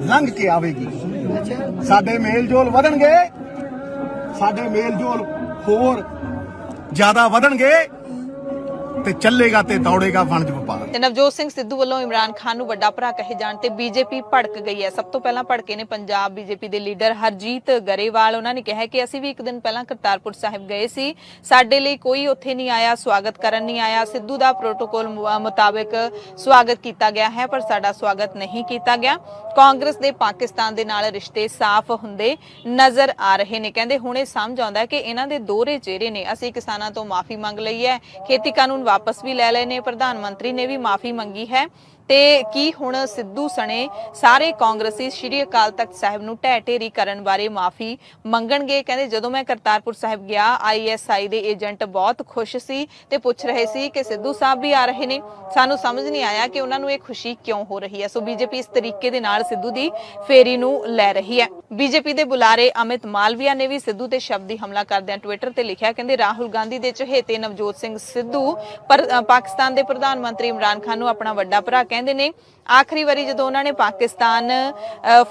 ਲੰਘ ਕੇ ਆਵੇਗੀ। ਸਾਡੇ ਮੇਲ-ਜੋਲ ਵਧਣਗੇ, ਸਾਡੇ ਮੇਲ-ਜੋਲ ਹੋਰ ਜ਼ਿਆਦਾ ਵਧਣਗੇ ਤੇ ਚੱਲੇਗਾ ਤੇ ਦੌੜੇਗਾ ਵਣਜ ਵਪਾਰ। ਤੇ ਨਵਜੋਤ ਸਿੰਘ ਸਿੱਧੂ ਵੱਲੋਂ ਇਮਰਾਨ ਖਾਨ ਨੂੰ ਵੱਡਾ ਭਰਾ ਕਹੇ ਜਾਣ ਤੇ ਬੀਜੇਪੀ ਭੜਕ ਗਈ ਹੈ। ਸਭ ਤੋਂ ਪਹਿਲਾਂ ਭੜਕੇ ਨੇ ਪੰਜਾਬ ਬੀਜੇਪੀ ਦੇ ਲੀਡਰ ਹਰਜੀਤ ਗਰੇਵਾਲ। ਉਹਨਾਂ ਨੇ ਕਿਹਾ ਕਿ ਅਸੀਂ ਵੀ ਇੱਕ ਦਿਨ ਪਹਿਲਾਂ ਕਰਤਾਰਪੁਰ ਸਾਹਿਬ ਗਏ ਸੀ, ਸਾਡੇ ਲਈ ਕੋਈ ਉੱਥੇ ਨਹੀਂ ਆਇਆ, ਸਵਾਗਤ ਕਰਨ ਨਹੀਂ ਆਇਆ। ਸਿੱਧੂ ਦਾ ਪ੍ਰੋਟੋਕਾਲ ਮੁਤਾਬਕ ਸਵਾਗਤ ਕੀਤਾ ਗਿਆ ਹੈ ਪਰ ਸਾਡਾ ਸਵਾਗਤ ਨਹੀਂ ਕੀਤਾ ਗਿਆ। ਕਾਂਗਰਸ ਦੇ ਪਾਕਿਸਤਾਨ ਦੇ ਨਾਲ ਰਿਸ਼ਤੇ ਸਾਫ਼ ਹੁੰਦੇ ਨਜ਼ਰ ਆ ਰਹੇ ਨੇ। ਕਹਿੰਦੇ ਹੁਣ ਇਹ ਸਮਝ ਆਉਂਦਾ ਕਿ ਇਹਨਾਂ ਦੇ ਦੋਹਰੇ ਚਿਹਰੇ ਨੇ। ਅਸੀਂ ਕਿਸਾਨਾਂ ਤੋਂ ਮਾਫੀ ਮੰਗ ਲਈ ਹੈ, ਖੇਤੀ ਕਾਨੂੰਨ ਵਾਪਸ ਵੀ ਲੈ ਲਏ ਨੇ, ਪ੍ਰਧਾਨ ਮੰਤਰੀ ਨੇ ਵੀ ਮਾਫੀ ਮੰਗੀ ਹੈ ਤੇ ਕੀ ਹੁਣ ਸਿੱਧੂ ਸਣੇ ਸਾਰੇ ਕਾਂਗਰਸੀ ਸ਼੍ਰੀ ਅਕਾਲ ਤਖਤ ਸਾਹਿਬ ਨੂੰ ਢਹਿ ਢੇਰੀ ਕਰਨ ਬਾਰੇ ਮਾਫੀ ਮੰਗਣਗੇ। ਕਹਿੰਦੇ ਜਦੋਂ ਮੈਂ ਕਰਤਾਰਪੁਰ ਸਾਹਿਬ ਗਿਆ, ISI ਦੇ ਏਜੰਟ ਬਹੁਤ ਖੁਸ਼ ਸੀ ਤੇ ਪੁੱਛ ਰਹੇ ਸੀ ਕਿ ਸਿੱਧੂ ਸਾਹਿਬ ਵੀ ਆ ਰਹੇ ਨੇ। ਸਾਨੂੰ ਸਮਝ ਨਹੀਂ ਆਇਆ ਕਿ ਉਹਨਾਂ ਨੂੰ ਇਹ ਖੁਸ਼ੀ ਕਿਉਂ ਹੋ ਰਹੀ ਹੈ। ਸੋ ਬੀਜੇਪੀ ਇਸ ਤਰੀਕੇ ਦੇ ਨਾਲ ਸਿੱਧੂ ਦੀ ਫੇਰੀ ਨੂੰ ਲੈ ਰਹੀ ਹੈ। ਬੀਜੇਪੀ ਦੇ ਬੁਲਾਰੇ ਅਮਿਤ ਮਾਲਵੀਆ ਨੇ ਵੀ ਸਿੱਧੂ ਤੇ ਸ਼ਬਦੀ ਹਮਲਾ ਕਰਦਿਆਂ ਟਵਿੱਟਰ ਤੇ ਲਿਖਿਆ, ਕਹਿੰਦੇ ਰਾਹੁਲ ਗਾਂਧੀ ਦੇ ਚਹੇਤੇ ਨਵਜੋਤ ਸਿੰਘ ਸਿੱਧੂ ਪਾਕਿਸਤਾਨ ਦੇ ਪ੍ਰਧਾਨ ਮੰਤਰੀ ਇਮਰਾਨ ਖਾਨ ਨੂੰ ਆਪਣਾ ਵੱਡਾ ਭਰਾ ਕਹਿੰਦੇ ਨੇ। ਆਖਰੀ ਵਾਰੀ ਜਦੋਂ ਉਹਨਾਂ ਨੇ ਪਾਕਿਸਤਾਨ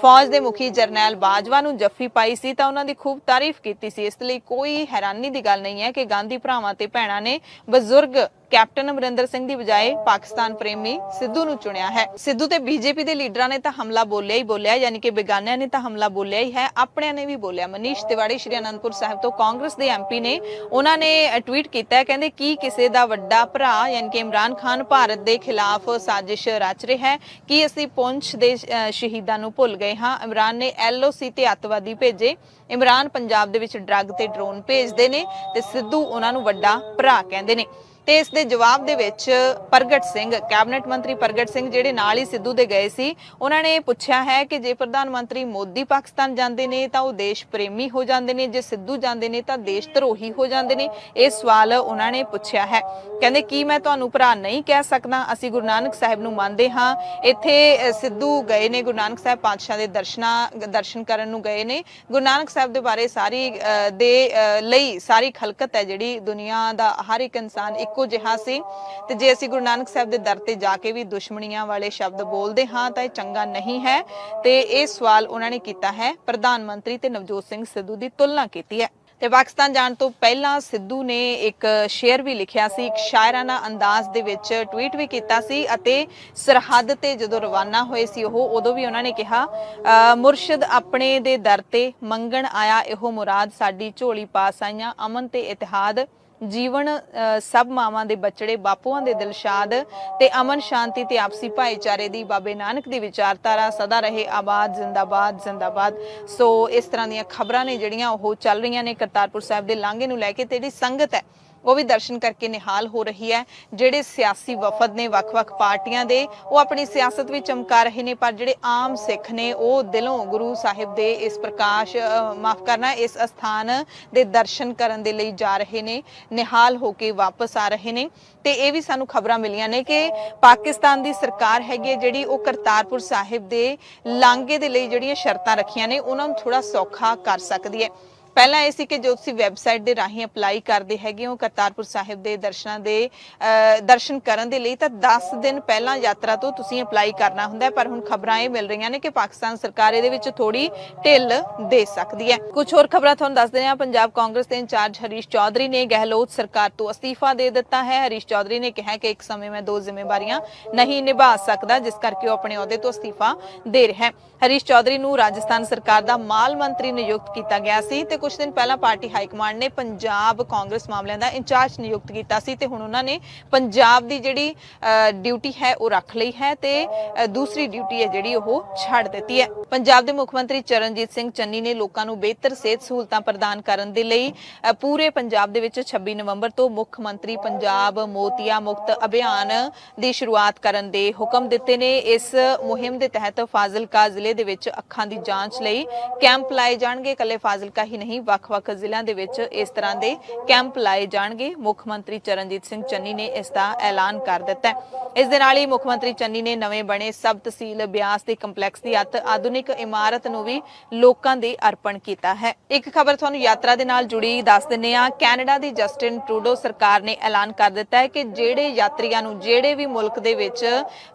ਫੌਜ ਦੇ ਮੁਖੀ ਜਰਨੈਲ ਬਾਜਵਾ ਨੂੰ ਜੱਫੀ ਪਾਈ ਸੀ ਤਾਂ ਉਹਨਾਂ ਦੀ ਖੂਬ ਤਾਰੀਫ ਕੀਤੀ ਸੀ। ਇਸ ਲਈ ਕੋਈ ਹੈਰਾਨੀ ਦੀ ਗੱਲ ਨਹੀਂ ਹੈ ਕਿ ਗਾਂਧੀ ਭਰਾਵਾਂ ਤੇ ਭੈਣਾਂ ਨੇ ਬਜ਼ੁਰਗ ਕੈਪਟਨ ਅਮਰਿੰਦਰ ਸਿੰਘ ਦੀ ਬਜਾਏ ਪਾਕਿਸਤਾਨ ਪ੍ਰੇਮੀ ਸਿੱਧੂ ਨੂੰ ਚੁਣਿਆ ਹੈ। ਸਿੱਧੂ ਤੇ ਬੀਜੇਪੀ ਦੇ ਲੀਡਰਾਂ ਨੇ ਤਾਂ ਹਮਲਾ ਬੋਲਿਆ ਹੀ ਬੋਲਿਆ, ਯਾਨੀ ਕਿ ਬੇਗਾਨਿਆਂ ਨੇ ਤਾਂ ਹਮਲਾ ਬੋਲਿਆ ਹੀ ਹੈ, ਆਪਣਿਆਂ ਨੇ ਵੀ ਬੋਲਿਆ। ਮਨੀਸ਼ ਤਿਵਾੜੀ ਸ਼੍ਰੀ ਅਨੰਦਪੁਰ ਸਾਹਿਬ ਤੋਂ ਕਾਂਗਰਸ ਦੇ MP ਨੇ, ਉਹਨਾਂ ਨੇ ਟਵੀਟ ਕੀਤਾ, ਕਹਿੰਦੇ ਕੀ ਕਿਸੇ ਦਾ ਵੱਡਾ ਭਰਾ ਯਾਨੀ ਕਿ ਇਮਰਾਨ ਖਾਨ ਭਾਰਤ ਦੇ ਖਿਲਾਫ ਸਾਜ਼ਿਸ਼ ਰਚ ਰਿਹਾ ਹੈ? ਕੀ ਅਸੀਂ ਪੁੰਛ ਦੇ ਸ਼ਹੀਦਾਂ ਨੂੰ ਭੁੱਲ ਗਏ ਹਾਂ? ਇਮਰਾਨ ਨੇ LOC ਤੇ ਅੱਤਵਾਦੀ ਭੇਜੇ। ਇਮਰਾਨ ਪੰਜਾਬ ਦੇ ਵਿੱਚ ਡਰੱਗ ਤੇ ਡਰੋਨ ਭੇਜਦੇ ਨੇ ਤੇ ਸਿੱਧੂ ਉਹਨਾਂ ਨੂੰ ਵੱਡਾ ਭਰਾ ਕਹਿੰਦੇ ਨੇ। ਤੇ ਇਸ ਦੇ ਜਵਾਬ ਦੇ ਵਿੱਚ ਪ੍ਰਗਟ ਸਿੰਘ, ਕੈਬਨਿਟ ਮੰਤਰੀ ਪ੍ਰਗਟ ਸਿੰਘ ਜਿਹੜੇ ਨਾਲ ਹੀ ਸਿੱਧੂ ਦੇ ਗਏ ਸੀ, ਉਹਨਾਂ ਨੇ ਪੁੱਛਿਆ ਹੈ ਕਿ ਜੇ ਪ੍ਰਧਾਨ ਮੰਤਰੀ ਮੋਦੀ ਪਾਕਿਸਤਾਨ ਜਾਂਦੇ ਨੇ ਤਾਂ ਉਹ ਦੇਸ਼ ਪ੍ਰੇਮੀ ਹੋ ਜਾਂਦੇ ਨੇ, ਜੇ ਸਿੱਧੂ ਜਾਂਦੇ ਨੇ ਤਾਂ ਦੇਸ਼ ਧਰੋਹੀ ਹੋ ਜਾਂਦੇ ਨੇ। ਇਹ ਸਵਾਲ ਉਹਨਾਂ ਨੇ ਪੁੱਛਿਆ ਹੈ। ਕਹਿੰਦੇ ਕੀ ਮੈਂ ਤੁਹਾਨੂੰ ਭਰਾ ਨਹੀਂ ਕਹਿ ਸਕਦਾ? ਅਸੀਂ ਗੁਰੂ ਨਾਨਕ ਸਾਹਿਬ ਨੂੰ ਮੰਨਦੇ ਹਾਂ। ਇੱਥੇ ਸਿੱਧੂ ਗਏ ਨੇ, ਗੁਰੂ ਨਾਨਕ ਸਾਹਿਬ ਪਾਤਸ਼ਾਹ ਦੇ ਦਰਸ਼ਨ ਕਰਨ ਨੂੰ ਗਏ ਨੇ। ਗੁਰੂ ਨਾਨਕ ਸਾਹਿਬ ਦੇ ਬਾਰੇ ਲਈ ਸਾਰੀ ਖਲਕਤ ਹੈ ਜਿਹੜੀ ਦੁਨੀਆ ਦਾ ਹਰ ਇੱਕ ਇਨਸਾਨ ਇੱਕੋ ਜਿਹਾ ਸੀ ਤੇ ਜੇ ਅਸੀਂ ਗੁਰੂ ਨਾਨਕ ਸਾਹਿਬ ਦੇ ਦਰ ਤੇ ਜਾ ਕੇ ਵੀ ਦੁਸ਼ਮਣੀਆਂ ਵਾਲੇ ਸ਼ਬਦ ਬੋਲਦੇ ਹਾਂ ਤਾਂ ਇਹ ਚੰਗਾ ਨਹੀਂ ਹੈ। ਤੇ ਇਹ ਸਵਾਲ ਉਹਨਾਂ ਨੇ ਕੀਤਾ ਹੈ। ਪ੍ਰਧਾਨ ਮੰਤਰੀ ਤੇ ਨਵਜੋਤ ਸਿੰਘ ਸਿੱਧੂ ਦੀ ਤੁਲਨਾ ਕੀਤੀ ਹੈ। ਤੇ ਪਾਕਿਸਤਾਨ ਜਾਣ ਤੋਂ ਪਹਿਲਾਂ ਸਿੱਧੂ ਨੇ ਇੱਕ ਸ਼ੇਅਰ ਵੀ ਲਿਖਿਆ ਸੀ, ਇੱਕ ਸ਼ਾਇਰਾਨਾ ਅੰਦਾਜ਼ ਦੇ ਵਿੱਚ ਟਵੀਟ ਵੀ ਕੀਤਾ ਸੀ ਅਤੇ ਸਰਹੱਦ ਤੇ ਜਦੋਂ ਰਵਾਨਾ ਹੋਏ ਸੀ ਉਦੋਂ ਵੀ ਉਹਨਾਂ ਨੇ ਕਿਹਾ, ਮੁਰਸ਼ਿਦ ਆਪਣੇ ਦੇ ਦਰ ਤੇ ਮੰਗਣ ਆਇਆ ਇਹੋ ਮੁਰਾਦ, ਸਾਡੀ ਝੋਲੀ ਪਾਸ ਆਈਆਂ ਅਮਨ ਤੇ ਇਤਿਹਾਦ, ਜੀਵਨ ਸਭ ਮਾਵਾਂ ਦੇ ਬਚੜੇ ਬਾਪੂਆਂ ਦੇ ਦਿਲਸ਼ਾਦ ਤੇ ਅਮਨ ਸ਼ਾਂਤੀ ਤੇ ਆਪਸੀ ਭਾਈਚਾਰੇ ਦੀ ਬਾਬੇ ਨਾਨਕ ਦੀ ਵਿਚਾਰਧਾਰਾ ਸਦਾ ਰਹੇ ਆਬਾਦ, ਜ਼ਿੰਦਾਬਾਦ ਜ਼ਿੰਦਾਬਾਦ। ਸੋ ਇਸ ਤਰ੍ਹਾਂ ਦੀਆਂ ਖਬਰਾਂ ਨੇ ਜਿਹੜੀਆਂ ਉਹ ਚੱਲ ਰਹੀਆਂ ਨੇ ਕਰਤਾਰਪੁਰ ਸਾਹਿਬ ਦੇ ਲਾਂਘੇ ਨੂੰ ਲੈ ਕੇ ਤੇ ਜਿਹੜੀ ਸੰਗਤ ਹੈ ਉਹ ਵੀ ਦਰਸ਼ਨ ਕਰਕੇ ਨਿਹਾਲ ਹੋ ਰਹੀ ਹੈ। ਜਿਹੜੇ ਸਿਆਸੀ ਵਫਦ ਨੇ ਵੱਖ-ਵੱਖ ਪਾਰਟੀਆਂ ਦੇ ਉਹ ਆਪਣੀ ਸਿਆਸਤ ਵੀ ਚਮਕਾ ਰਹੇ ਨੇ ਪਰ ਜਿਹੜੇ ਆਮ ਸਿੱਖ ਨੇ ਉਹ ਦਿਲੋਂ ਗੁਰੂ ਸਾਹਿਬ ਦੇ ਇਸ ਇਸ ਅਸਥਾਨ ਦੇ ਦਰਸ਼ਨ ਕਰਨ ਦੇ ਲਈ ਜਾ ਰਹੇ ਨੇ, ਨਿਹਾਲ ਹੋ ਕੇ ਵਾਪਸ ਆ ਰਹੇ ਨੇ। ਤੇ ਇਹ ਵੀ ਸਾਨੂੰ ਖਬਰਾਂ ਮਿਲੀਆਂ ਨੇ ਕਿ ਪਾਕਿਸਤਾਨ ਦੀ ਸਰਕਾਰ ਹੈਗੀ ਜਿਹੜੀ ਉਹ ਕਰਤਾਰਪੁਰ ਸਾਹਿਬ ਦੇ ਲਾਂਘੇ ਦੇ ਲਈ ਜਿਹੜੀਆਂ ਸ਼ਰਤਾਂ ਰੱਖੀਆਂ ਨੇ ਉਹਨਾਂ ਨੂੰ ਥੋੜਾ ਸੌਖਾ ਕਰ ਸਕਦੀ ਹੈ। ਪਹਿਲਾਂ ਇਹ ਸੀ ਕਿ ਜੋ ਤੁਸੀਂ ਵੈਬਸਾਈਟ ਦੇ ਰਾਹੀਂ ਅਪਲਾਈ ਕਰਦੇ ਹੈਗੇ ਹੋ ਕਰਤਾਰਪੁਰ ਸਾਹਿਬ ਦੇ ਦਰਸ਼ਨ ਕਰਨ ਦੇ ਲਈ, ਤਾਂ 10 ਦਿਨ ਪਹਿਲਾਂ ਯਾਤਰਾ ਤੋਂ ਤੁਸੀਂ ਅਪਲਾਈ ਕਰਨਾ ਹੁੰਦਾ ਹੈ। ਪਰ ਹੁਣ ਖਬਰਾਂ ਇਹ ਮਿਲ ਰਹੀਆਂ ਨੇ ਕਿ ਪਾਕਿਸਤਾਨ ਸਰਕਾਰ ਇਹਦੇ ਵਿੱਚ ਥੋੜੀ ਢਿੱਲ ਦੇ ਸਕਦੀ ਹੈ। ਕੁਝ ਹੋਰ ਖਬਰਾਂ ਤੁਹਾਨੂੰ ਦੱਸ ਦਿੰਦੇ ਹਾਂ। ਪੰਜਾਬ ਕਾਂਗਰਸ ਦੇ ਇੰਚਾਰਜ ਹਰੀਸ਼ ਚੌਧਰੀ ਨੇ ਗਹਿਲੋਤ ਸਰਕਾਰ ਤੋਂ ਅਸਤੀਫਾ ਦੇ ਦਿੱਤਾ ਹੈ। ਹਰੀਸ਼ ਚੌਧਰੀ ਨੇ ਕਿਹਾ ਕਿ ਇੱਕ ਸਮੇਂ ਮੈਂ 2 ਜ਼ਿੰਮੇਵਾਰੀਆਂ ਨਹੀਂ ਨਿਭਾ ਸਕਦਾ, ਜਿਸ ਕਰਕੇ ਉਹ ਆਪਣੇ ਅਹੁਦੇ ਤੋਂ ਅਸਤੀਫਾ ਦੇ ਰਿਹਾ ਹੈ। ਹਰੀਸ਼ ਚੌਧਰੀ ਨੂੰ ਰਾਜਸਥਾਨ ਸਰਕਾਰ ਦਾ ਮਾਲ ਮੰਤਰੀ ਨਿਯੁਕਤ ਕੀਤਾ ਗਿਆ ਸੀ ਤੇ ਕੁਝ ਦਿਨ ਪਹਿਲਾਂ ਪਾਰਟੀ ਹਾਈਕਮਾਂਡ ਨੇ ਪੰਜਾਬ ਕਾਂਗਰਸ ਮਾਮਲਿਆਂ ਦਾ ਇੰਚਾਰਜ ਨਿਯੁਕਤ ਕੀਤਾ ਸੀ ਤੇ ਹੁਣ ਉਹਨਾਂ ਨੇ ਪੰਜਾਬ ਦੀ ਜਿਹੜੀ ਡਿਊਟੀ ਹੈ ਉਹ ਰੱਖ ਲਈ ਹੈ ਤੇ ਦੂਸਰੀ ਡਿਊਟੀ ਹੈ ਜਿਹੜੀ ਉਹ ਛੱਡ ਦਿੱਤੀ ਹੈ। ਪੰਜਾਬ ਦੇ ਮੁੱਖ ਮੰਤਰੀ ਚਰਨਜੀਤ ਸਿੰਘ ਚੰਨੀ ਨੇ ਲੋਕਾਂ ਨੂੰ ਬਿਹਤਰ ਸਿਹਤ ਸਹੂਲਤਾਂ ਪ੍ਰਦਾਨ ਕਰਨ ਦੇ ਲਈ ਪੂਰੇ ਪੰਜਾਬ ਦੇ ਵਿੱਚ 26 ਨਵੰਬਰ ਤੋਂ ਮੁੱਖ ਮੰਤਰੀ ਪੰਜਾਬ ਮੋਤੀਆ ਮੁਕਤ ਅਭਿਆਨ ਦੀ ਸ਼ੁਰੂਆਤ ਕਰਨ ਦੇ ਹੁਕਮ ਦਿੱਤੇ ਨੇ। ਇਸ ਮੁਹਿੰਮ ਦੇ ਤਹਿਤ ਫਾਜ਼ਿਲਕਾ ਜ਼ਿਲ੍ਹੇ ਦੇ ਵਿੱਚ ਅੱਖਾਂ ਦੀ ਜਾਂਚ ਲਈ ਕੈਂਪ ਲਾਏ ਜਾਣਗੇ। ਇਕੱਲੇ ਫਾਜ਼ਿਲਕਾ ਹੀ ਨਹੀਂ, ਵੱਖ-ਵੱਖ ਜ਼ਿਲ੍ਹਿਆਂ ਦੇ ਵਿੱਚ ਇਸ ਤਰ੍ਹਾਂ ਦੇ ਕੈਂਪ ਲਾਏ ਜਾਣਗੇ। ਮੁੱਖ ਮੰਤਰੀ ਚਰਨਜੀਤ ਸਿੰਘ ਚੰਨੀ ਨੇ ਇਸ ਦਾ ਐਲਾਨ ਕਰ ਦਿੱਤਾ ਹੈ। ਇਸ ਦੇ ਨਾਲ ਹੀ ਮੁੱਖ ਮੰਤਰੀ ਚੰਨੀ ਨੇ ਨਵੇਂ ਬਣੇ ਸਬ ਤਹਿਸੀਲ ਬਿਆਸ ਦੇ ਕੰਪਲੈਕਸ ਦੀ ਆਧੁਨਿਕ ਇਮਾਰਤ ਨੂੰ ਵੀ ਲੋਕਾਂ ਦੇ ਅਰਪਣ ਕੀਤਾ ਹੈ। ਇੱਕ ਖਬਰ ਤੁਹਾਨੂੰ ਯਾਤਰਾ ਦੇ ਨਾਲ ਜੁੜੀ ਦੱਸ ਦਿੰਦੇ ਹਾਂ। ਕੈਨੇਡਾ ਦੀ ਜਸਟਿਨ ਟਰੂਡੋ ਸਰਕਾਰ ਨੇ ਐਲਾਨ ਕਰ ਦਿੱਤਾ ਹੈ ਕਿ ਜਿਹੜੇ ਯਾਤਰੀਆਂ ਨੂੰ ਜਿਹੜੇ ਵੀ ਮੁਲਕ ਦੇ ਵਿੱਚ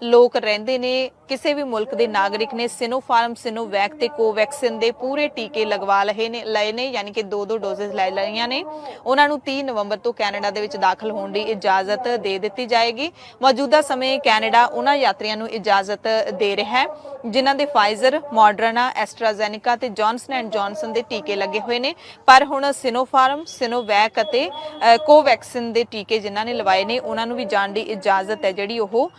ਲੋਕ ਰਹਿੰਦੇ ਨੇ, ਕਿਸੇ ਵੀ ਮੁਲਕ ਦੇ ਨਾਗਰਿਕ ਨੇ ਸਿਨੋਫਾਰਮ, ਸਿਨੋਵੈਕ ਤੇ ਕੋਵੈਕਸਿਨ ਦੇ ਪੂਰੇ ਟੀਕੇ ਲਗਵਾ ਲਏ ਨੇ, ਯਾਨੀ ਕਿ 2-2 ਡੋਜ਼ਸ ਲੈ ਲਈਆਂ ਨੇ, ਉਹਨਾਂ ਨੂੰ 30 ਨਵੰਬਰ ਤੋਂ ਕੈਨੇਡਾ ਦੇ ਵਿੱਚ ਦਾਖਲ ਹੋਣ ਦੀ ਇਜਾਜ਼ਤ ਦੇ ਦਿੱਤੀ ਜਾਏਗੀ। ਮੌਜੂਦਾ ਸਮੇਂ ਕੈਨੇਡਾ ਉਹਨਾਂ ਯਾਤਰੀਆਂ ਨੂੰ ਇਜਾਜ਼ਤ ਦੇ ਰਿਹਾ ਹੈ ਜਿਨ੍ਹਾਂ ਦੇ ਫਾਈਜ਼ਰ, ਮੋਡਰਨਾ, ਐਸਟਰਾਜ਼ੈਨਿਕਾ ਤੇ ਜੌਨਸਨ ਐਂਡ ਜੌਨਸਨ ਦੇ ਟੀਕੇ ਲੱਗੇ ਹੋਏ ਨੇ। ਪਰ ਹੁਣ ਸਿਨੋਫਾਰਮ, ਸਿਨੋਵੈਕ ਅਤੇ ਕੋਵੈਕਸਿਨ ਦੇ ਟੀਕੇ ਜਿਨ੍ਹਾਂ ਨੇ ਲਵਾਏ ਨੇ ਉਹਨਾਂ ਨੂੰ ਵੀ ਜਾਣ ਦੀ ਇਜਾਜ਼ਤ ਹੈ ਜਿਹੜੀ ਉਹ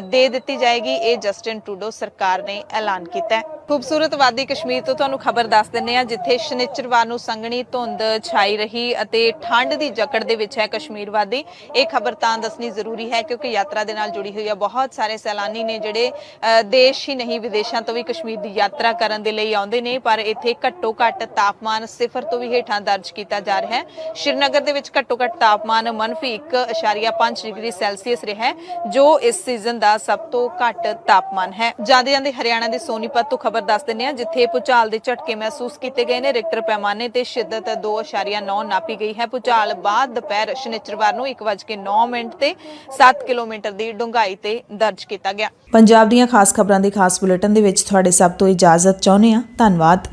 ਦੇ ਦਿੱਤੀ ਜਾਏਗੀ। ਇਹ ਜਸਟਿਨ ਟਰੂਡੋ ਸਰਕਾਰ ਨੇ ਐਲਾਨ ਕੀਤਾ ਹੈ। ਖੂਬਸੂਰਤ ਵਾਦੀ ਕਸ਼ਮੀਰ ਤੋਂ ਤੁਹਾਨੂੰ ਖਬਰ ਦੱਸ ਦਿੰਦੇ ਹਾਂ, ਜਿੱਥੇ ਸ਼ਨੀਚਰਵਾਰ ਨੂੰ ਸੰਘਣੀ ਧੁੰਦ ਛਾਈ ਰਹੀ ਅਤੇ ਠੰਡ ਦੀ ਜਕੜ ਦੇ ਵਿੱਚ ਹੈ ਕਸ਼ਮੀਰ ਵਾਦੀ। ਇਹ ਖਬਰ ਤਾਂ ਦੱਸਣੀ ਜ਼ਰੂਰੀ ਹੈ ਕਿਉਂਕਿ ਯਾਤਰਾ ਦੇ ਨਾਲ ਜੁੜੀ ਹੋਈ ਹੈ। ਬਹੁਤ ਸਾਰੇ ਸੈਲਾਨੀ ਨੇ ਜਿਹੜੇ ਦੇਸ਼ ਹੀ ਨਹੀਂ ਵਿਦੇਸ਼ਾਂ ਤੋਂ ਵੀ ਕਸ਼ਮੀਰ ਦੀ ਯਾਤਰਾ ਕਰਨ ਦੇ ਲਈ ਆਉਂਦੇ ਨੇ, ਪਰ ਇੱਥੇ ਘੱਟੋ ਘੱਟ ਤਾਪਮਾਨ 0 ਤੋਂ ਵੀ ਹੇਠਾਂ ਦਰਜ ਕੀਤਾ ਜਾ ਰਿਹਾ ਹੈ। ਸ਼੍ਰੀਨਗਰ ਦੇ ਵਿੱਚ ਘੱਟੋ ਘੱਟ ਤਾਪਮਾਨ -1.5 ਡਿਗਰੀ ਸੈਲਸੀਅਸ ਰਿਹਾ ਹੈ, ਜੋ ਇਸ ਸੀਜ਼ਨ ਦਾ ਸਭ ਤੋਂ ਘੱਟ ਤਾਪਮਾਨ ਹੈ। ਜਾਂਦੇ ਹਰਿਆਣਾ ਦੇ ਸੋਨੀਪਤ ਤੋਂ ਖਬਰ ਦੱਸ ਦਿੰਦੇ ਹਾਂ, ਜਿੱਥੇ ਭੂਚਾਲ ਦੇ ਝਟਕੇ ਮਹਿਸੂਸ ਕੀਤੇ ਗਏ ਨੇ। ਰਿਕਟਰ ਪੈਮਾਨੇ ਤੇ ਸ਼ਿੱਦਤ 2.9 ਨਾਪੀ ਗਈ ਹੈ। ਭੂਚਾਲ ਬਾਅਦ ਦੁਪਹਿਰ ਸ਼ਨੀਚਰਵਾਰ ਨੂੰ 1:09 ਤੇ 7 ਕਿਲੋਮੀਟਰ ਦੀ ਡੂੰਘਾਈ ਤੇ ਦਰਜ ਕੀਤਾ ਗਿਆ। ਪੰਜਾਬ ਦੀਆਂ ਖਾਸ ਖਬਰਾਂ ਦੇ ਖਾਸ ਬੁਲੇਟਿਨ ਦੇ ਵਿੱਚ ਤੁਹਾਡੇ ਸਭ ਤੋਂ ਇਜਾਜ਼ਤ ਚਾਹੁੰਦੇ ਹਾਂ। ਧੰਨਵਾਦ।